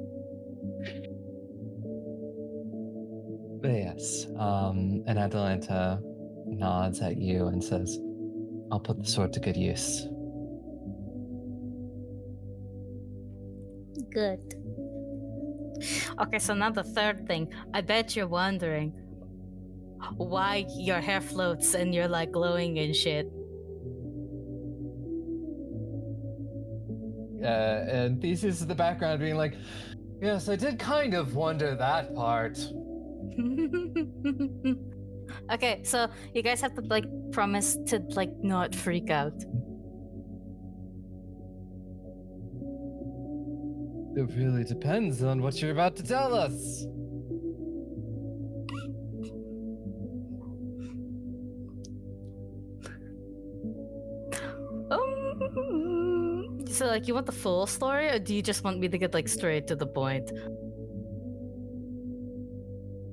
But yes, and Atalanta nods at you and says, I'll put the sword to good use. Good. Okay, so now the third thing. I bet you're wondering why your hair floats and you're glowing and shit. And Theseus is the background being like, yes, I did kind of wonder that part. Okay, so you guys have to promise to not freak out. It really depends on what you're about to tell us. So you want the full story, or do you just want me to get straight to the point?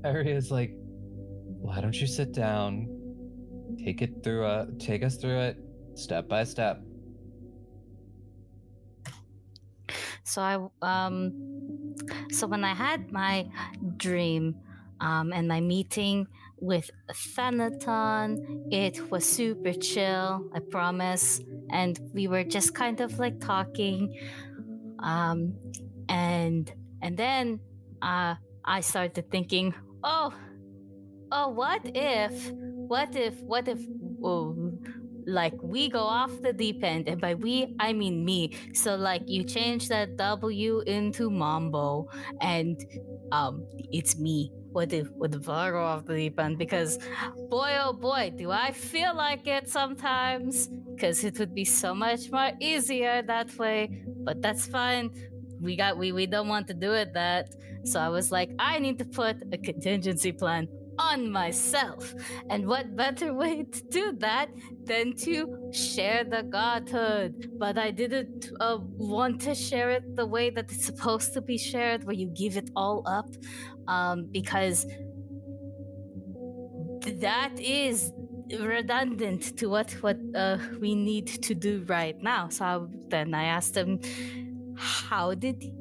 Aria's like, why don't you sit down, take us through it step by step. So so when I had my dream and my meeting with Thanaton, it was super chill, I promise, and we were just kind of talking, and then I started thinking, oh, what if we go off the deep end, and by we I mean me. So you change that W into Mambo, and it's me. What if I go off the deep end? Because boy, oh boy, do I feel like it sometimes. Because it would be so much more easier that way. But that's fine. we don't want to do it that. So I was like, I need to put a contingency plan on myself. And what better way to do that than to share the godhood? But I didn't want to share it the way that it's supposed to be shared, where you give it all up, because that is redundant to what we need to do right now. So then I asked him, how did he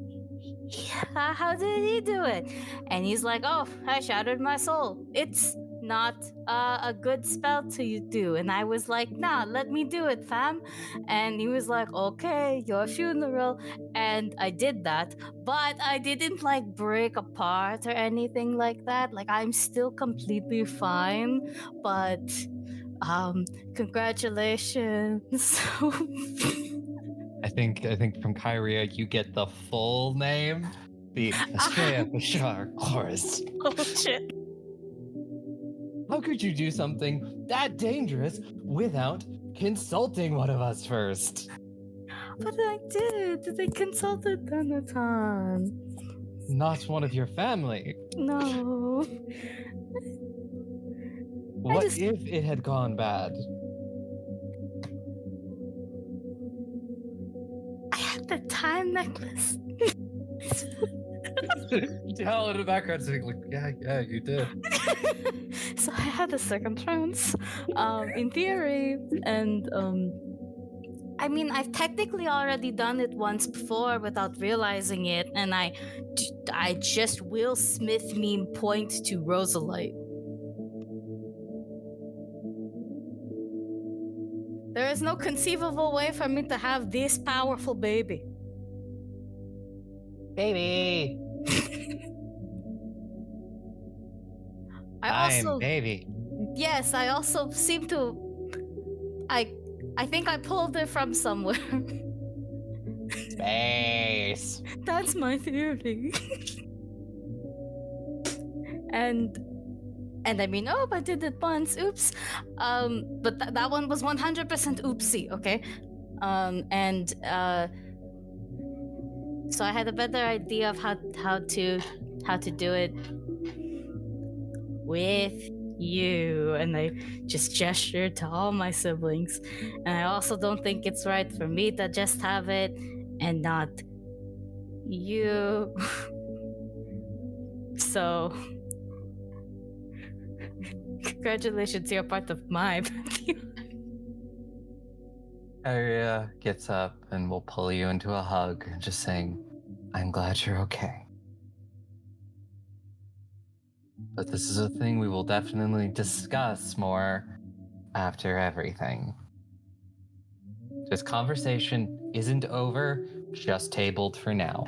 do it? And he's like, oh, I shattered my soul. It's not a good spell to do. And I was like, nah, let me do it, fam. And he was like, okay, your funeral. And I did that, but I didn't like break apart or anything like that. Like, I'm still completely fine, but congratulations. I think from Kyria you get the full name, the Estrella Bashar Chorus. Oh shit. How could you do something that dangerous without consulting one of us first? But I did. They consulted Donatan. Not one of your family. No. What if it had gone bad? I had the time necklace. Tell in the background saying like, yeah, you did. So I had a second chance, in theory, and I mean, I've technically already done it once before without realizing it, and I just Will Smith meme point to Rosalite. There is no conceivable way for me to have this powerful baby. Baby. I'm baby. Yes, I also seem to. I think I pulled it from somewhere. Space. That's my theory. And I mean, oh, I did it once. Oops. But that one was 100% oopsie. Okay. So I had a better idea of how to do it with you, and I just gestured to all my siblings. And I also don't think it's right for me to just have it and not you. So congratulations, you're part of my pantheon. Aria gets up and will pull you into a hug, just saying, I'm glad you're okay. But this is a thing we will definitely discuss more after everything. This conversation isn't over, just tabled for now.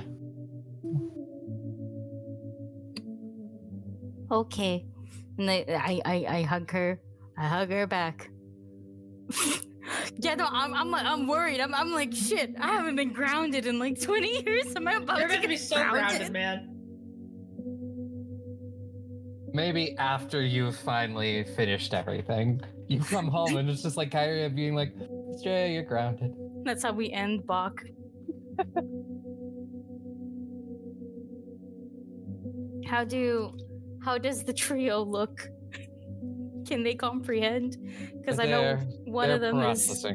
Okay. And I hug her. I hug her back. Yeah, no, I'm worried. I'm like, shit, I haven't been grounded in like 20 years. Am I about You're to meant to be so grounded, man. Maybe after you've finally finished everything, you come home and it's just like Kyria being like, Stray, you're grounded. That's how we end Bach. How does the trio look? Can they comprehend? Because I know one of them is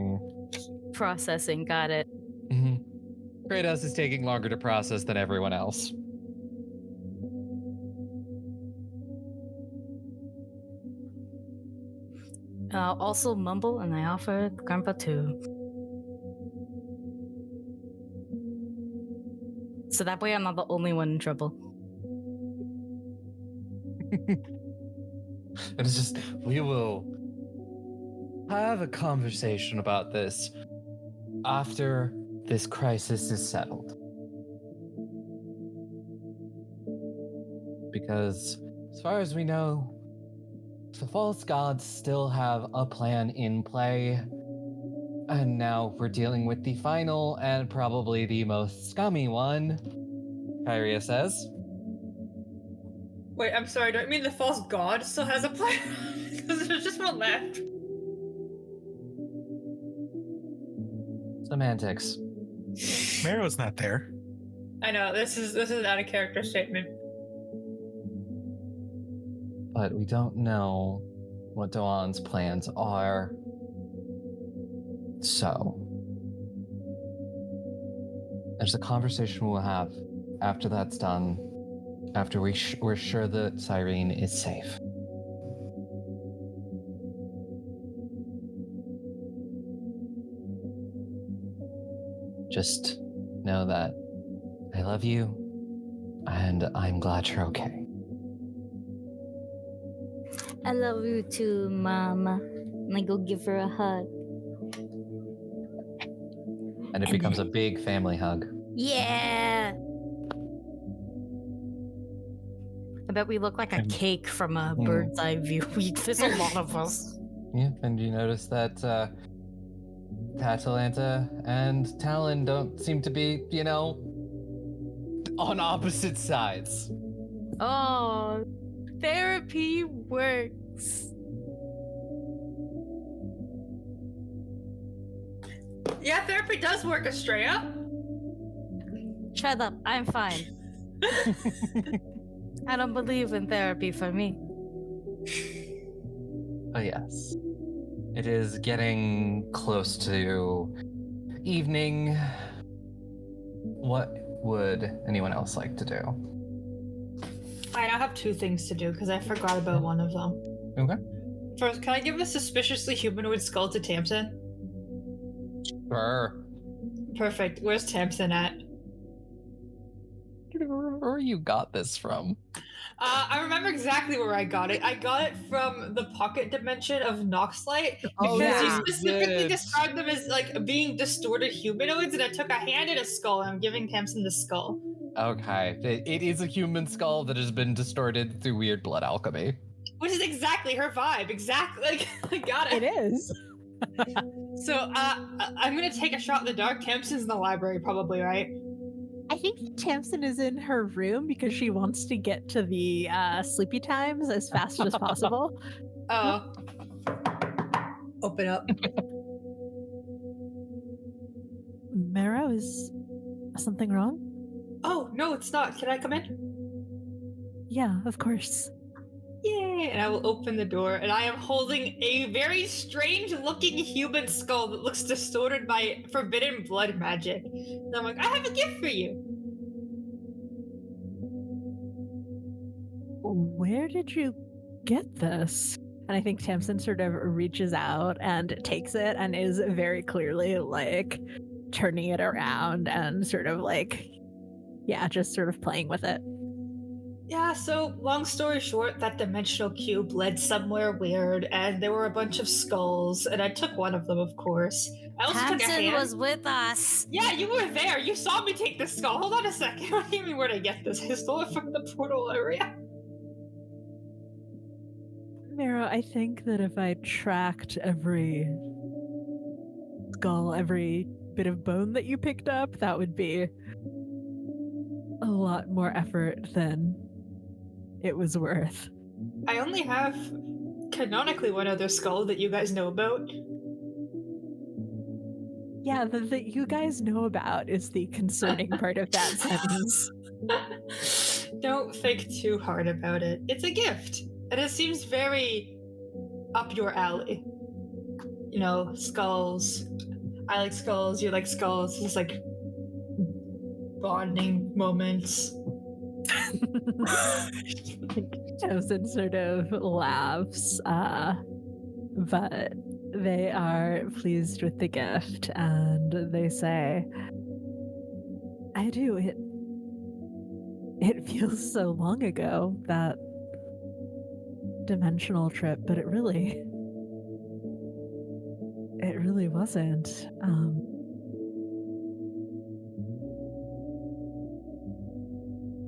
processing. Got it. Mm-hmm. Kratos is taking longer to process than everyone else. Also mumble, and I offer Grandpa too. So that way I'm not the only one in trouble. And it's just, we will have a conversation about this after this crisis is settled. Because, as far as we know, the false gods still have a plan in play. And now we're dealing with the final and probably the most scummy one, Kyria says. Wait, I'm sorry, don't you mean the false god still has a plan? Because there's just one left. Semantics. Mero's not there. I know this is an out of character statement. But we don't know what Doan's plans are. So, there's a conversation we'll have after that's done, after we're sure that Cyrene is safe. Just know that I love you, and I'm glad you're okay. I love you too, Mama. And I go give her a hug. And it becomes a big family hug. Yeah! I bet we look like a cake from a bird's eye view. There's a lot of us. Yeah, and you notice that Tatalanta and Talon don't seem to be, on opposite sides. Oh, therapy works. Yeah, therapy does work, Estrella. Shut up, I'm fine. I don't believe in therapy for me. Oh, yes. It is getting close to evening. What would anyone else like to do? I now have two things to do because I forgot about one of them. Okay. First, can I give a suspiciously humanoid skull to Tamsin? Sure. Perfect. Where's Tamsin at? Where you got this from? I remember exactly where I got it. I got it from the pocket dimension of Noxlight because you specifically described them as like being distorted humanoids, and I took a hand and a skull, and I'm giving Tamsin the skull. Okay. It is a human skull that has been distorted through weird blood alchemy. Which is exactly her vibe. Exactly. Like, I got it. It is. So, I'm gonna take a shot in the dark. Tamsin's in the library, probably, right? I think Tamsin is in her room because she wants to get to the sleepy times as fast as possible. Oh. Open up. Mero, is something wrong? Oh, no, it's not. Can I come in? Yeah, of course. Yay! And I will open the door, and I am holding a very strange-looking human skull that looks distorted by forbidden blood magic. And I'm like, I have a gift for you! Where did you get this? And I think Tamsin sort of reaches out and takes it and is very clearly like turning it around and sort of like, yeah, just sort of playing with it. Yeah, so long story short, that dimensional cube led somewhere weird, and there were a bunch of skulls, and I took one of them, of course. I also took a Tamsin hand. was with us. Yeah, you were there. You saw me take the skull. Hold on a second. What do you mean, where'd I get this? I stole it from the portal area. Mero, I think that if I tracked every skull, every bit of bone that you picked up, that would be a lot more effort than it was worth. I only have canonically one other skull that you guys know about. Yeah, that you guys know about is the concerning part of that sentence. Don't think too hard about it. It's a gift, and it seems very up your alley. You know, skulls. I like skulls, you like skulls. It's like bonding moments. Tamsin sort of laughs, but they are pleased with the gift, and they say, I do. It feels so long ago, that dimensional trip, but it really wasn't.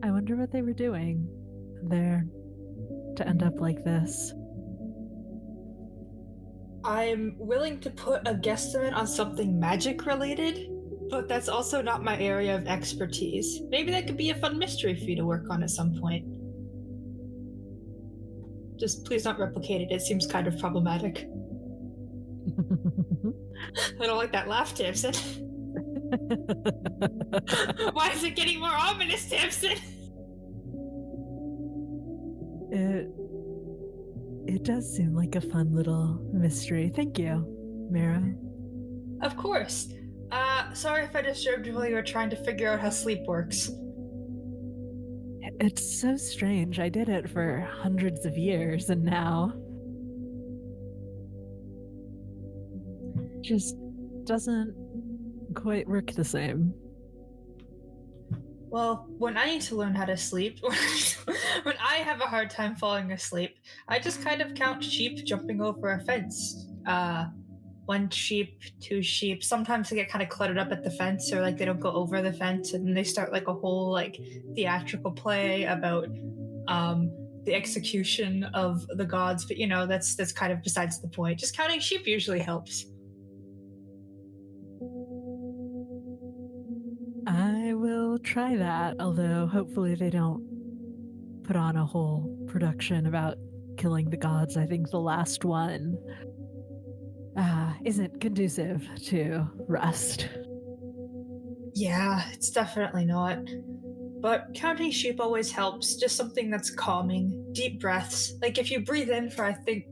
I wonder what they were doing there to end up like this. I'm willing to put a guesstimate on something magic related, but that's also not my area of expertise. Maybe that could be a fun mystery for you to work on at some point. Just please don't replicate it. It seems kind of problematic. I don't like that laugh, Tamsin. Why is it getting more ominous, Tamsin? It does seem like a fun little mystery. Thank you, Mara. Of course. Sorry if I disturbed you while you were trying to figure out how sleep works. It's so strange. I did it for hundreds of years, and now just doesn't quite work the same. Well, when I need to learn how to sleep, when I have a hard time falling asleep, I just kind of count sheep jumping over a fence. 1 sheep, 2 sheep. Sometimes they get kind of cluttered up at the fence, or like they don't go over the fence, and then they start like a whole like theatrical play about the execution of the gods. But that's kind of besides the point. Just counting sheep usually helps. I will try that, although hopefully they don't put on a whole production about killing the gods. I think the last one isn't conducive to rest. Yeah, it's definitely not. But counting sheep always helps. Just something that's calming. Deep breaths. Like if you breathe in for, I think,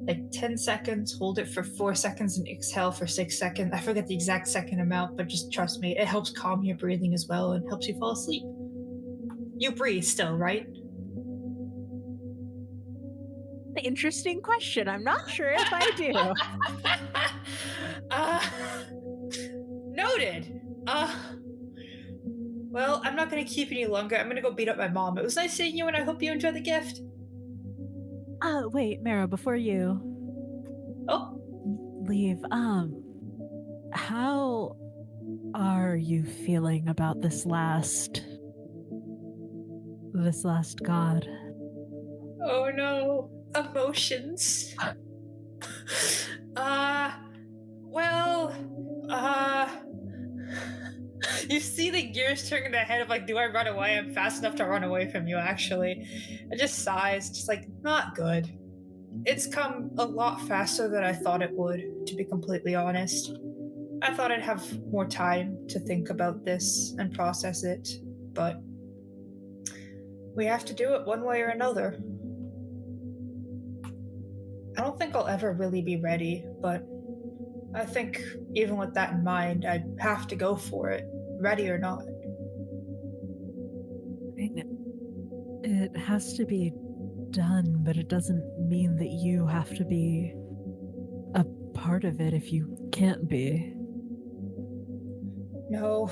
like 10 seconds, hold it for 4 seconds, and exhale for 6 seconds. I forget the exact second amount, but just trust me, it helps calm your breathing as well and helps you fall asleep. You breathe still, right? Interesting question. I'm not sure if I do. Noted. Well, I'm not going to keep you any longer. I'm going to go beat up my mom. It was nice seeing you, and I hope you enjoy the gift. Wait, Mara, before you leave, how are you feeling about this last god? Oh no, emotions. You see the gears turning in the head of like, do I run away? I'm fast enough to run away from you, actually. It just sighs, just like, not good. It's come a lot faster than I thought it would, to be completely honest. I thought I'd have more time to think about this and process it, but we have to do it one way or another. I don't think I'll ever really be ready, but I think even with that in mind, I'd have to go for it, ready or not. It has to be done, but it doesn't mean that you have to be a part of it if you can't be. No,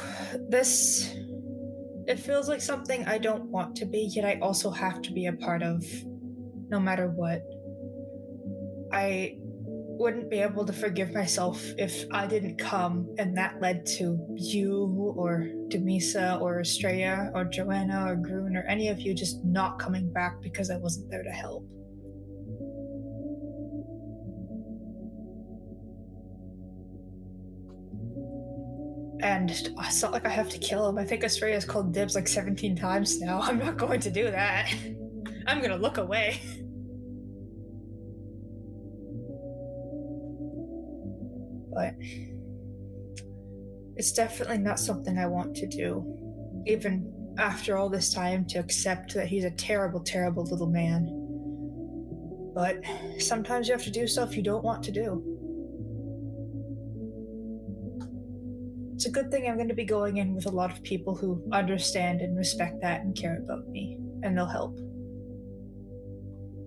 it feels like something I don't want to be, yet I also have to be a part of, no matter what. I wouldn't be able to forgive myself if I didn't come, and that led to you, or Demisa, or Estrella, or Joanna, or Grun, or any of you just not coming back because I wasn't there to help. And it's not like I have to kill him. I think Estrella's called dibs like 17 times now. I'm not going to do that. I'm gonna look away. But it's definitely not something I want to do. Even after all this time, to accept that he's a terrible, terrible little man. But sometimes you have to do stuff you don't want to do. It's a good thing I'm going to be going in with a lot of people who understand and respect that and care about me, and they'll help.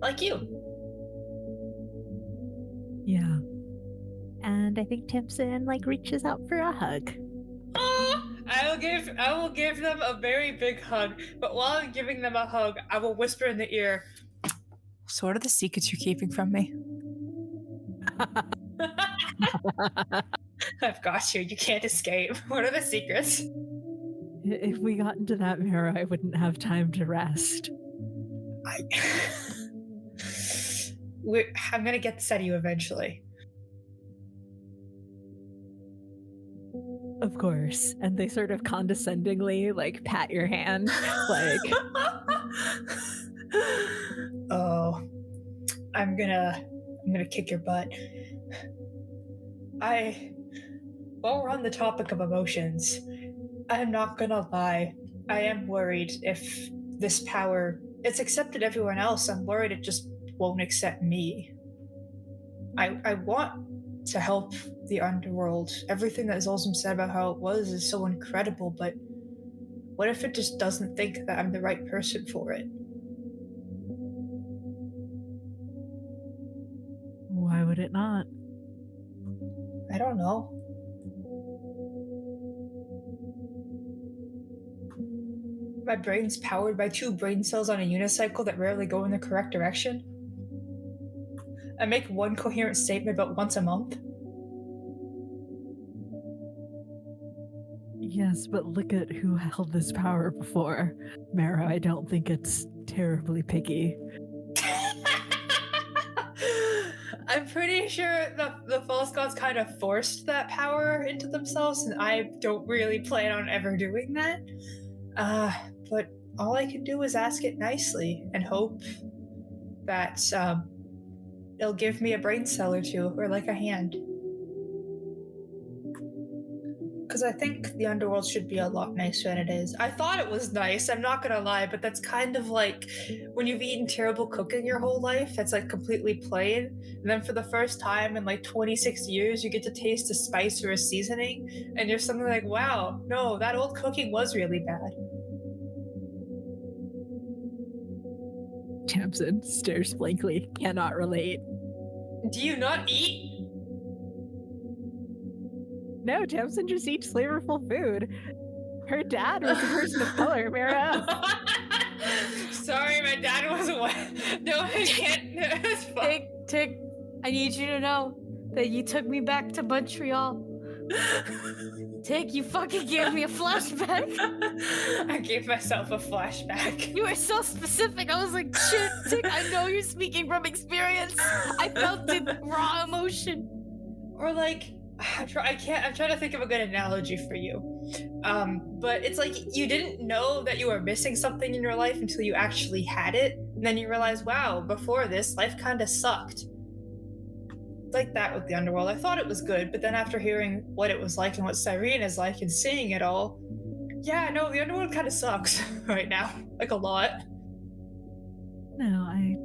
Like you. Yeah. And I think Tamsin reaches out for a hug. I will give them a very big hug, but while I'm giving them a hug, I will whisper in the ear, "So what are the secrets you're keeping from me?" I've got you. You can't escape. What are the secrets? If we got into that mirror, I wouldn't have time to rest. I'm gonna get this out of you eventually. Of course. And they sort of condescendingly pat your hand, Oh, I'm gonna kick your butt. while we're on the topic of emotions, I am not gonna lie. I am worried if this power, it's accepted everyone else. I'm worried it just won't accept me. I want to help the underworld. Everything that Zolzum said about how it was is so incredible, but what if it just doesn't think that I'm the right person for it? Why would it not? I don't know. My brain's powered by 2 brain cells on a unicycle that rarely go in the correct direction. I make one coherent statement about once a month. Yes, but look at who held this power before. Mara, I don't think it's terribly picky. I'm pretty sure the false gods kind of forced that power into themselves, and I don't really plan on ever doing that. But all I can do is ask it nicely and hope that it'll give me a brain cell or 2, or like a hand. Because I think the underworld should be a lot nicer than it is. I thought it was nice, I'm not gonna lie, but that's kind of like when you've eaten terrible cooking your whole life, it's like completely plain, and then for the first time in like 26 years, you get to taste a spice or a seasoning, and you're suddenly like, wow, no, that old cooking was really bad. Tamsin stares blankly, cannot relate. Do you not eat? No, Tamsin just eats flavorful food. Her dad was a person of color, Mara. Sorry, my dad wasn't white. No, I can't. No, it's fine. Tick, I need you to know that you took me back to Montreal. Tick, you fucking gave me a flashback. I gave myself a flashback. You were so specific. I was like, shit, Tick, I know you're speaking from experience. I felt the raw emotion. Or like, I'm trying to think of a good analogy for you. But it's like you didn't know that you were missing something in your life until you actually had it. And then you realize, wow, before this, life kind of sucked. Like that with the underworld. I thought it was good, but then after hearing what it was like and what Cyrene is like and seeing it all, yeah, no, the underworld kind of sucks right now. Like a lot. No, I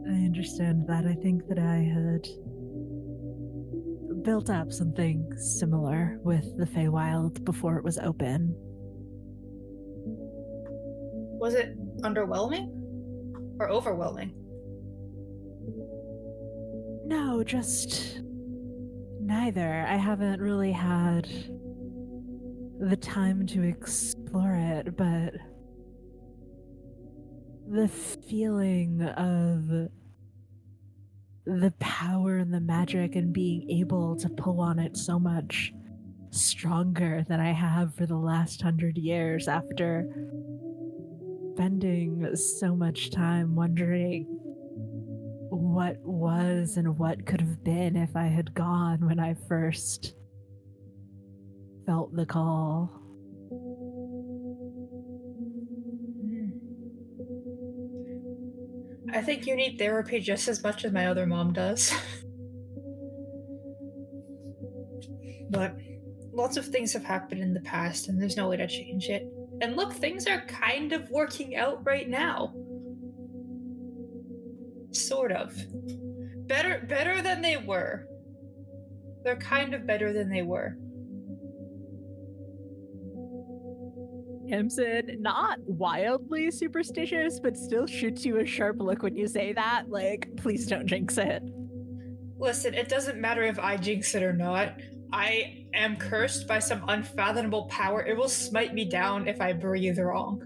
understand that. I think that I had built up something similar with the Feywild before it was open. Was it underwhelming or overwhelming? No, just neither. I haven't really had the time to explore it, but the feeling of the power and the magic and being able to pull on it so much stronger than I have for the last 100 years after spending so much time wondering what was and what could have been if I had gone when I first felt the call. I think you need therapy just as much as my other mom does. But lots of things have happened in the past and there's no way to change it. And look, things are kind of working out right now. Sort of. Better than they were. They're kind of better than they were. Tamsin, not wildly superstitious, but still shoots you a sharp look when you say that. Like, please don't jinx it. Listen, it doesn't matter if I jinx it or not. I am cursed by some unfathomable power. It will smite me down if I breathe wrong.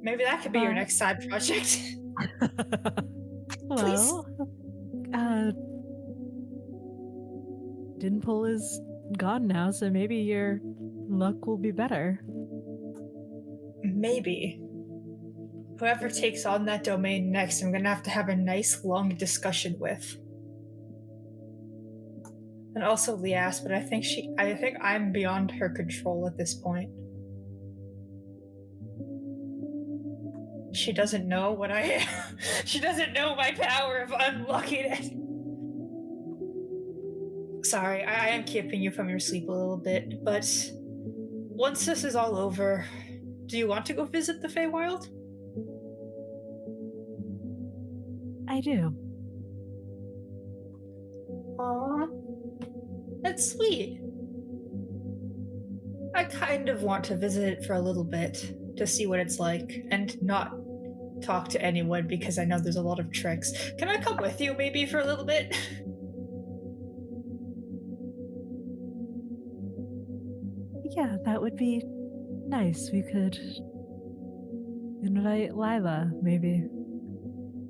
Maybe that could be your next side project. Well, Dhynpol is gone now, so maybe your luck will be better. Maybe. Whoever takes on that domain next, I'm gonna have a nice long discussion with. And also Lias, but I think I'm beyond her control at this point. She doesn't know what I am. She doesn't know my power of unlocking it. sorry, I am keeping you from your sleep a little bit, but once this is all over, do you want to go visit the Feywild? I do. Aww. That's sweet. I kind of want to visit it for a little bit to see what it's like and not talk to anyone because I know there's a lot of tricks. Can I come with you maybe for a little bit? Yeah, that would be nice. We could invite Lila, maybe.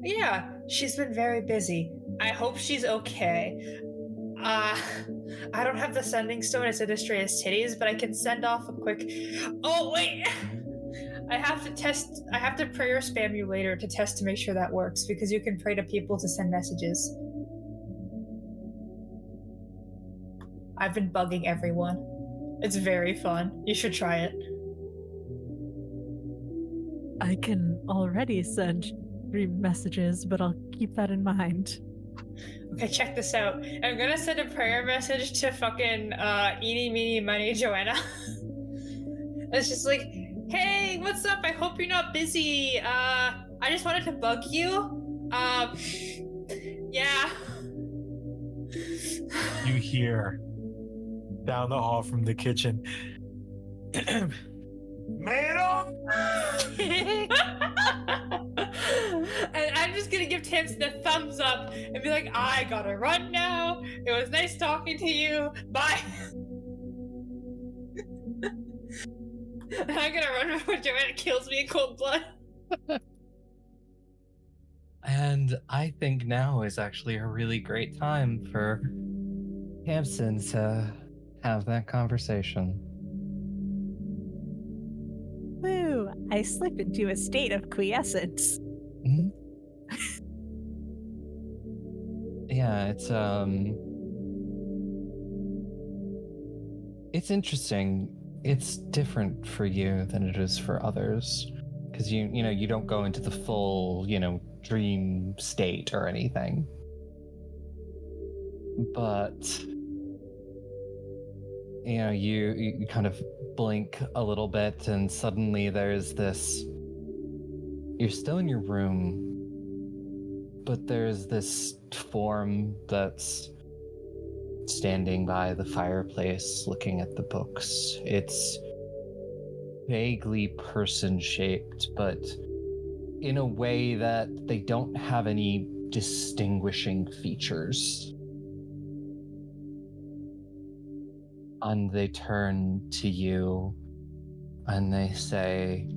Yeah, she's been very busy. I hope she's okay. I don't have the sending stone as Illustrious Titties, but I can send off a quick... Oh, wait! I have to prayer spam you later to test to make sure that works, because you can pray to people to send messages. I've been bugging everyone. It's very fun. You should try it. I can already send 3 messages, but I'll keep that in mind. Okay, check this out. I'm gonna send a prayer message to fucking Eeny Meeny Miny Joanna. It's just like, hey, what's up? I hope you're not busy. I just wanted to bug you. Yeah. You hear down the hall from the kitchen. Madam! And I'm just gonna give Tamsin a thumbs up and be like, I gotta run now. It was nice talking to you. Bye. And I'm gonna run before Joanna kills me in cold blood. And I think now is actually a really great time for Tamsin to have that conversation. Woo! I slip into a state of quiescence. Mm-hmm. Yeah, it's interesting. It's different for you than it is for others, because you don't go into the full dream state or anything. But you kind of blink a little bit, and suddenly there's this. You're still in your room, but there's this form that's standing by the fireplace looking at the books. It's vaguely person-shaped, but in a way that they don't have any distinguishing features. And they turn to you and they say,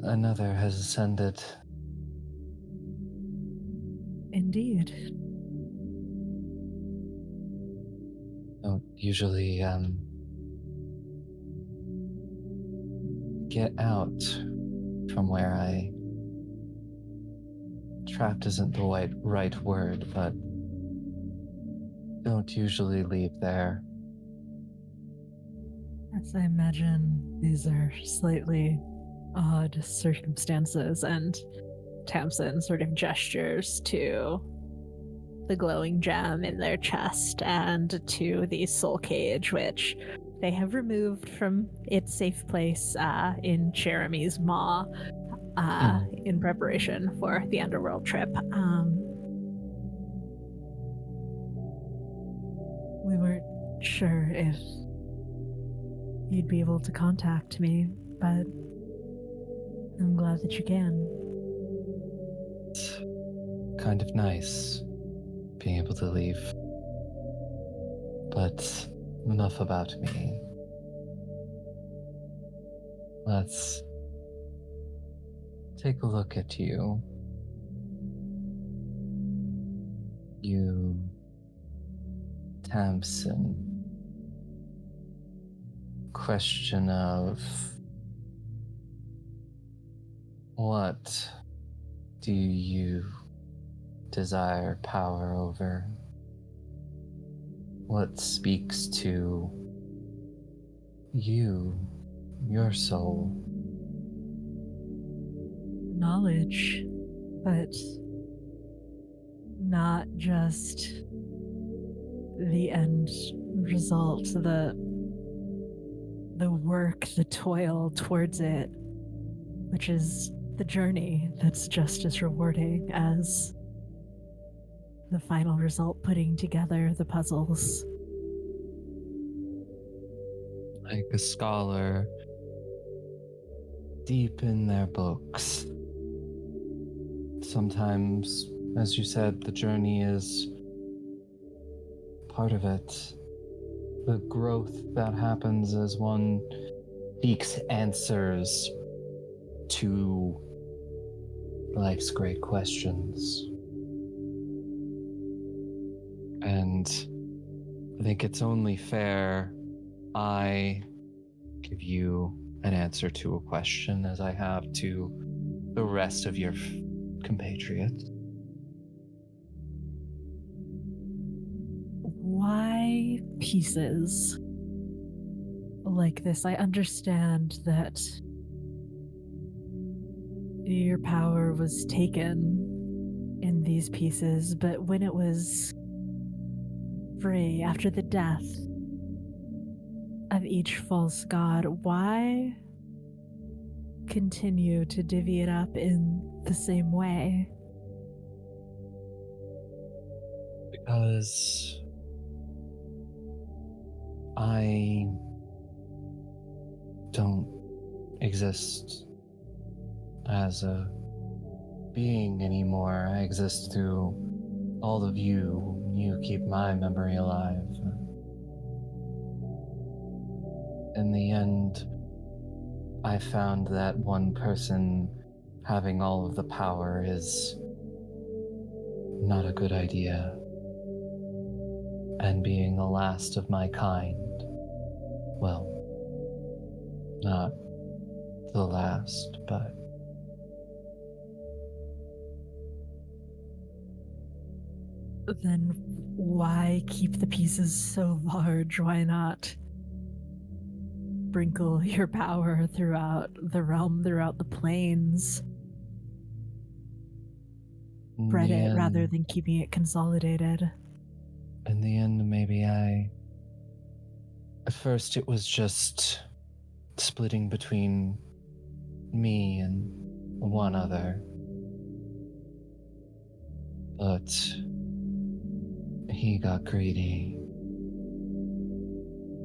"Another has ascended." Indeed. Don't usually get out from where I... Trapped isn't the right word, but don't usually leave there. As I imagine, these are slightly odd circumstances, and Tamsin sort of gestures to the glowing gem in their chest and to the soul cage, which they have removed from its safe place in Jeremy's maw in preparation for the underworld trip. We weren't sure if you'd be able to contact me, but I'm glad that you can. It's kind of nice being able to leave. But enough about me. Let's take a look at you. You, Tamsin. Question of what do you desire power over? What speaks to you, your soul? Knowledge, but not just the end result, the work, the toil towards it, which is the journey that's just as rewarding as the final result, putting together the puzzles. Like a scholar deep in their books. Sometimes, as you said, the journey is part of it. The growth that happens as one seeks answers to life's great questions. And I think it's only fair I give you an answer to a question as I have to the rest of your compatriots. Why pieces like this? I understand that your power was taken in these pieces, but when it was free after the death of each false god, why continue to divvy it up in the same way? Because I don't exist as a being anymore. I exist through all of you. You keep my memory alive. In the end, I found that one person having all of the power is not a good idea. And being the last of my kind, well, not the last, but then why keep the pieces so large? Why not sprinkle your power throughout the realm, throughout the planes? Spread it rather than keeping it consolidated. In the end, maybe at first it was just splitting between me and one other. But he got greedy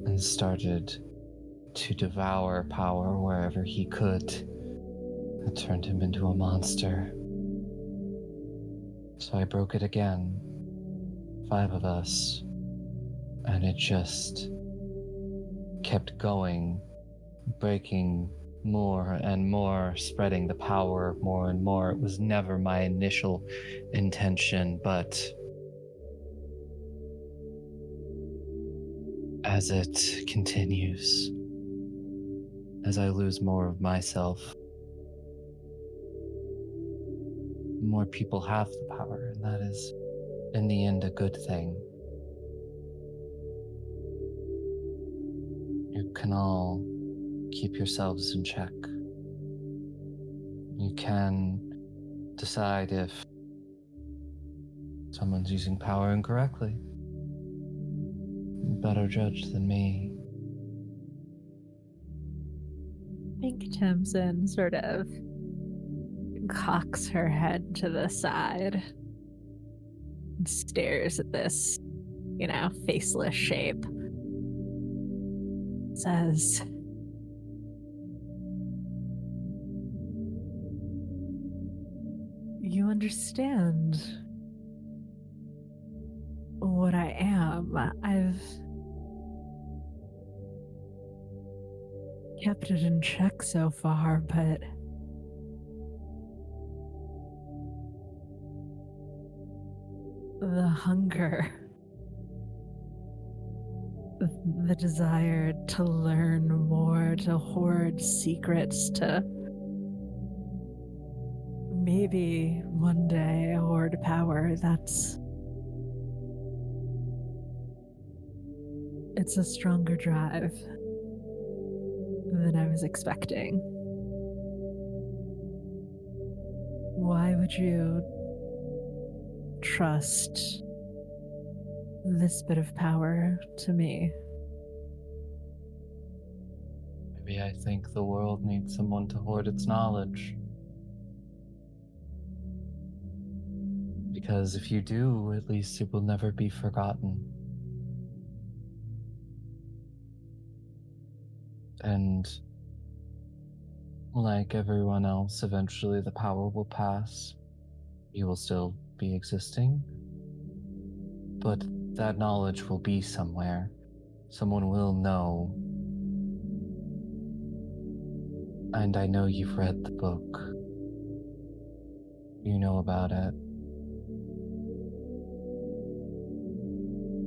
and started to devour power wherever he could. It turned him into a monster. So I broke it again. 5 of us. And it just kept going, breaking more and more, spreading the power more and more. It was never my initial intention, but as it continues, as I lose more of myself, more people have the power, and that is, in the end, a good thing. You can all keep yourselves in check. You can decide if someone's using power incorrectly. Better judge than me. I think Tamsin sort of cocks her head to the side and stares at this, faceless shape. Says, "You understand what I am. I've kept it in check so far, but the hunger, the desire to learn more, to hoard secrets, to maybe one day hoard power, it's a stronger drive than I was expecting. Why would you trust this bit of power to me. Maybe I think the world needs someone to hoard its knowledge. Because if you do, at least it will never be forgotten. And like everyone else, eventually the power will pass. You will still be existing. But that knowledge will be somewhere. Someone will know. And I know you've read the book. You know about it.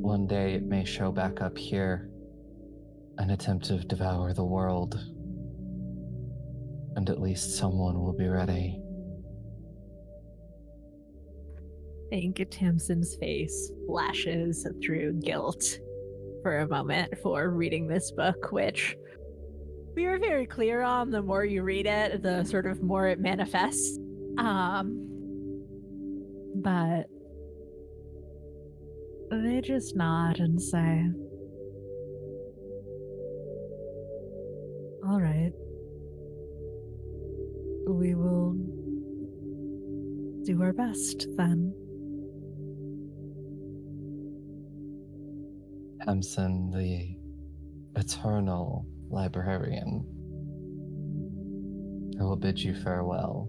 One day it may show back up here. An attempt to devour the world. And at least someone will be ready. I think Tamsin's face flashes through guilt for a moment for reading this book, which we were very clear on. The more you read it, the sort of more it manifests. But they just nod and say, all right. We will do our best then. Tamsin, the eternal librarian, I will bid you farewell.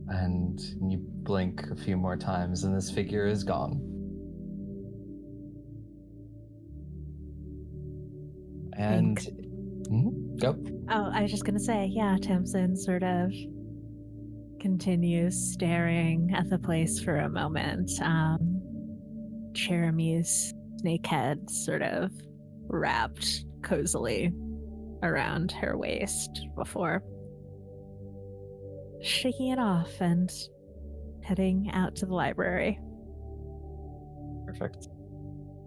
And you blink a few more times and this figure is gone. And go. Oh, I was just gonna say, yeah, Tamsin sort of continues staring at the place for a moment. Jeremy's snake head sort of wrapped cozily around her waist before shaking it off and heading out to the library. Perfect.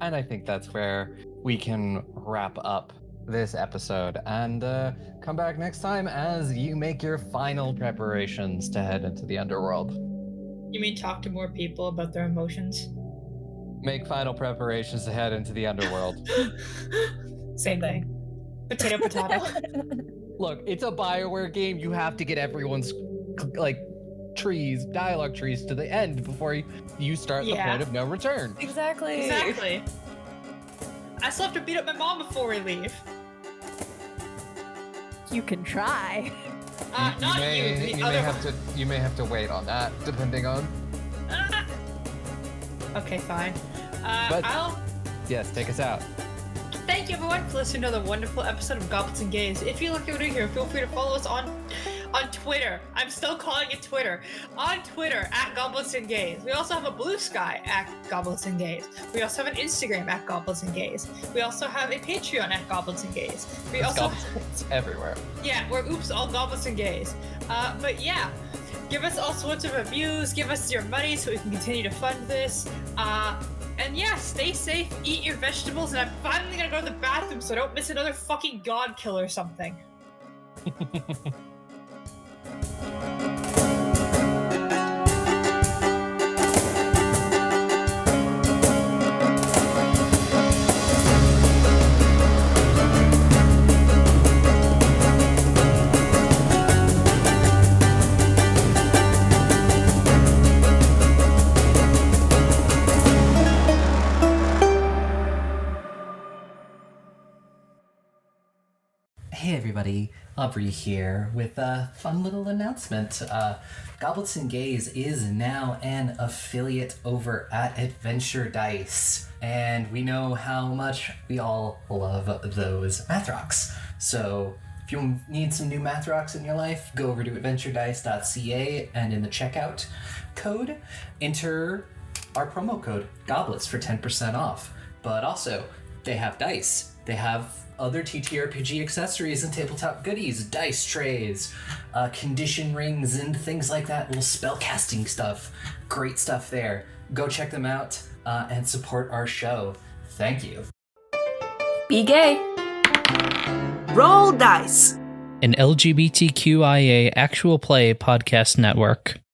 And I think that's where we can wrap up this episode and come back next time as you make your final preparations to head into the underworld. You mean talk to more people about their emotions? Make final preparations to head into the underworld. Same thing. Potato, potato. Look, it's a BioWare game. You have to get everyone's dialogue trees to the end before you start the point of no return. Exactly. I still have to beat up my mom before we leave. You can try. You may have to wait on that, depending on. Okay, fine. Yes, take us out. Thank you everyone for listening to another wonderful episode of Goblins and Gays. If you like what we do here, feel free to follow us on Twitter. I'm still calling it Twitter. On Twitter @Goblins and Gays. We also have a Blue Sky @Goblins and Gays. We also have an Instagram @Goblins and Gays. We also have a Patreon @Goblins and Gays. It's everywhere. Yeah, we're all Goblins and Gays. But yeah, give us all sorts of reviews. Give us your money so we can continue to fund this. And yeah, stay safe, eat your vegetables, and I'm finally gonna go to the bathroom so I don't miss another fucking god kill or something. Hey everybody, Aubrey here with a fun little announcement. Goblets and Gays is now an affiliate over at Adventure Dice, and we know how much we all love those math rocks. So if you need some new math rocks in your life, go over to adventuredice.ca and in the checkout code, enter our promo code GOBLETS for 10% off. But also, they have dice. They have other TTRPG accessories and tabletop goodies, dice trays, condition rings, and things like that, little spell casting stuff. Great stuff there. Go check them out and support our show. Thank you. Be gay. Roll dice. An LGBTQIA actual play podcast network.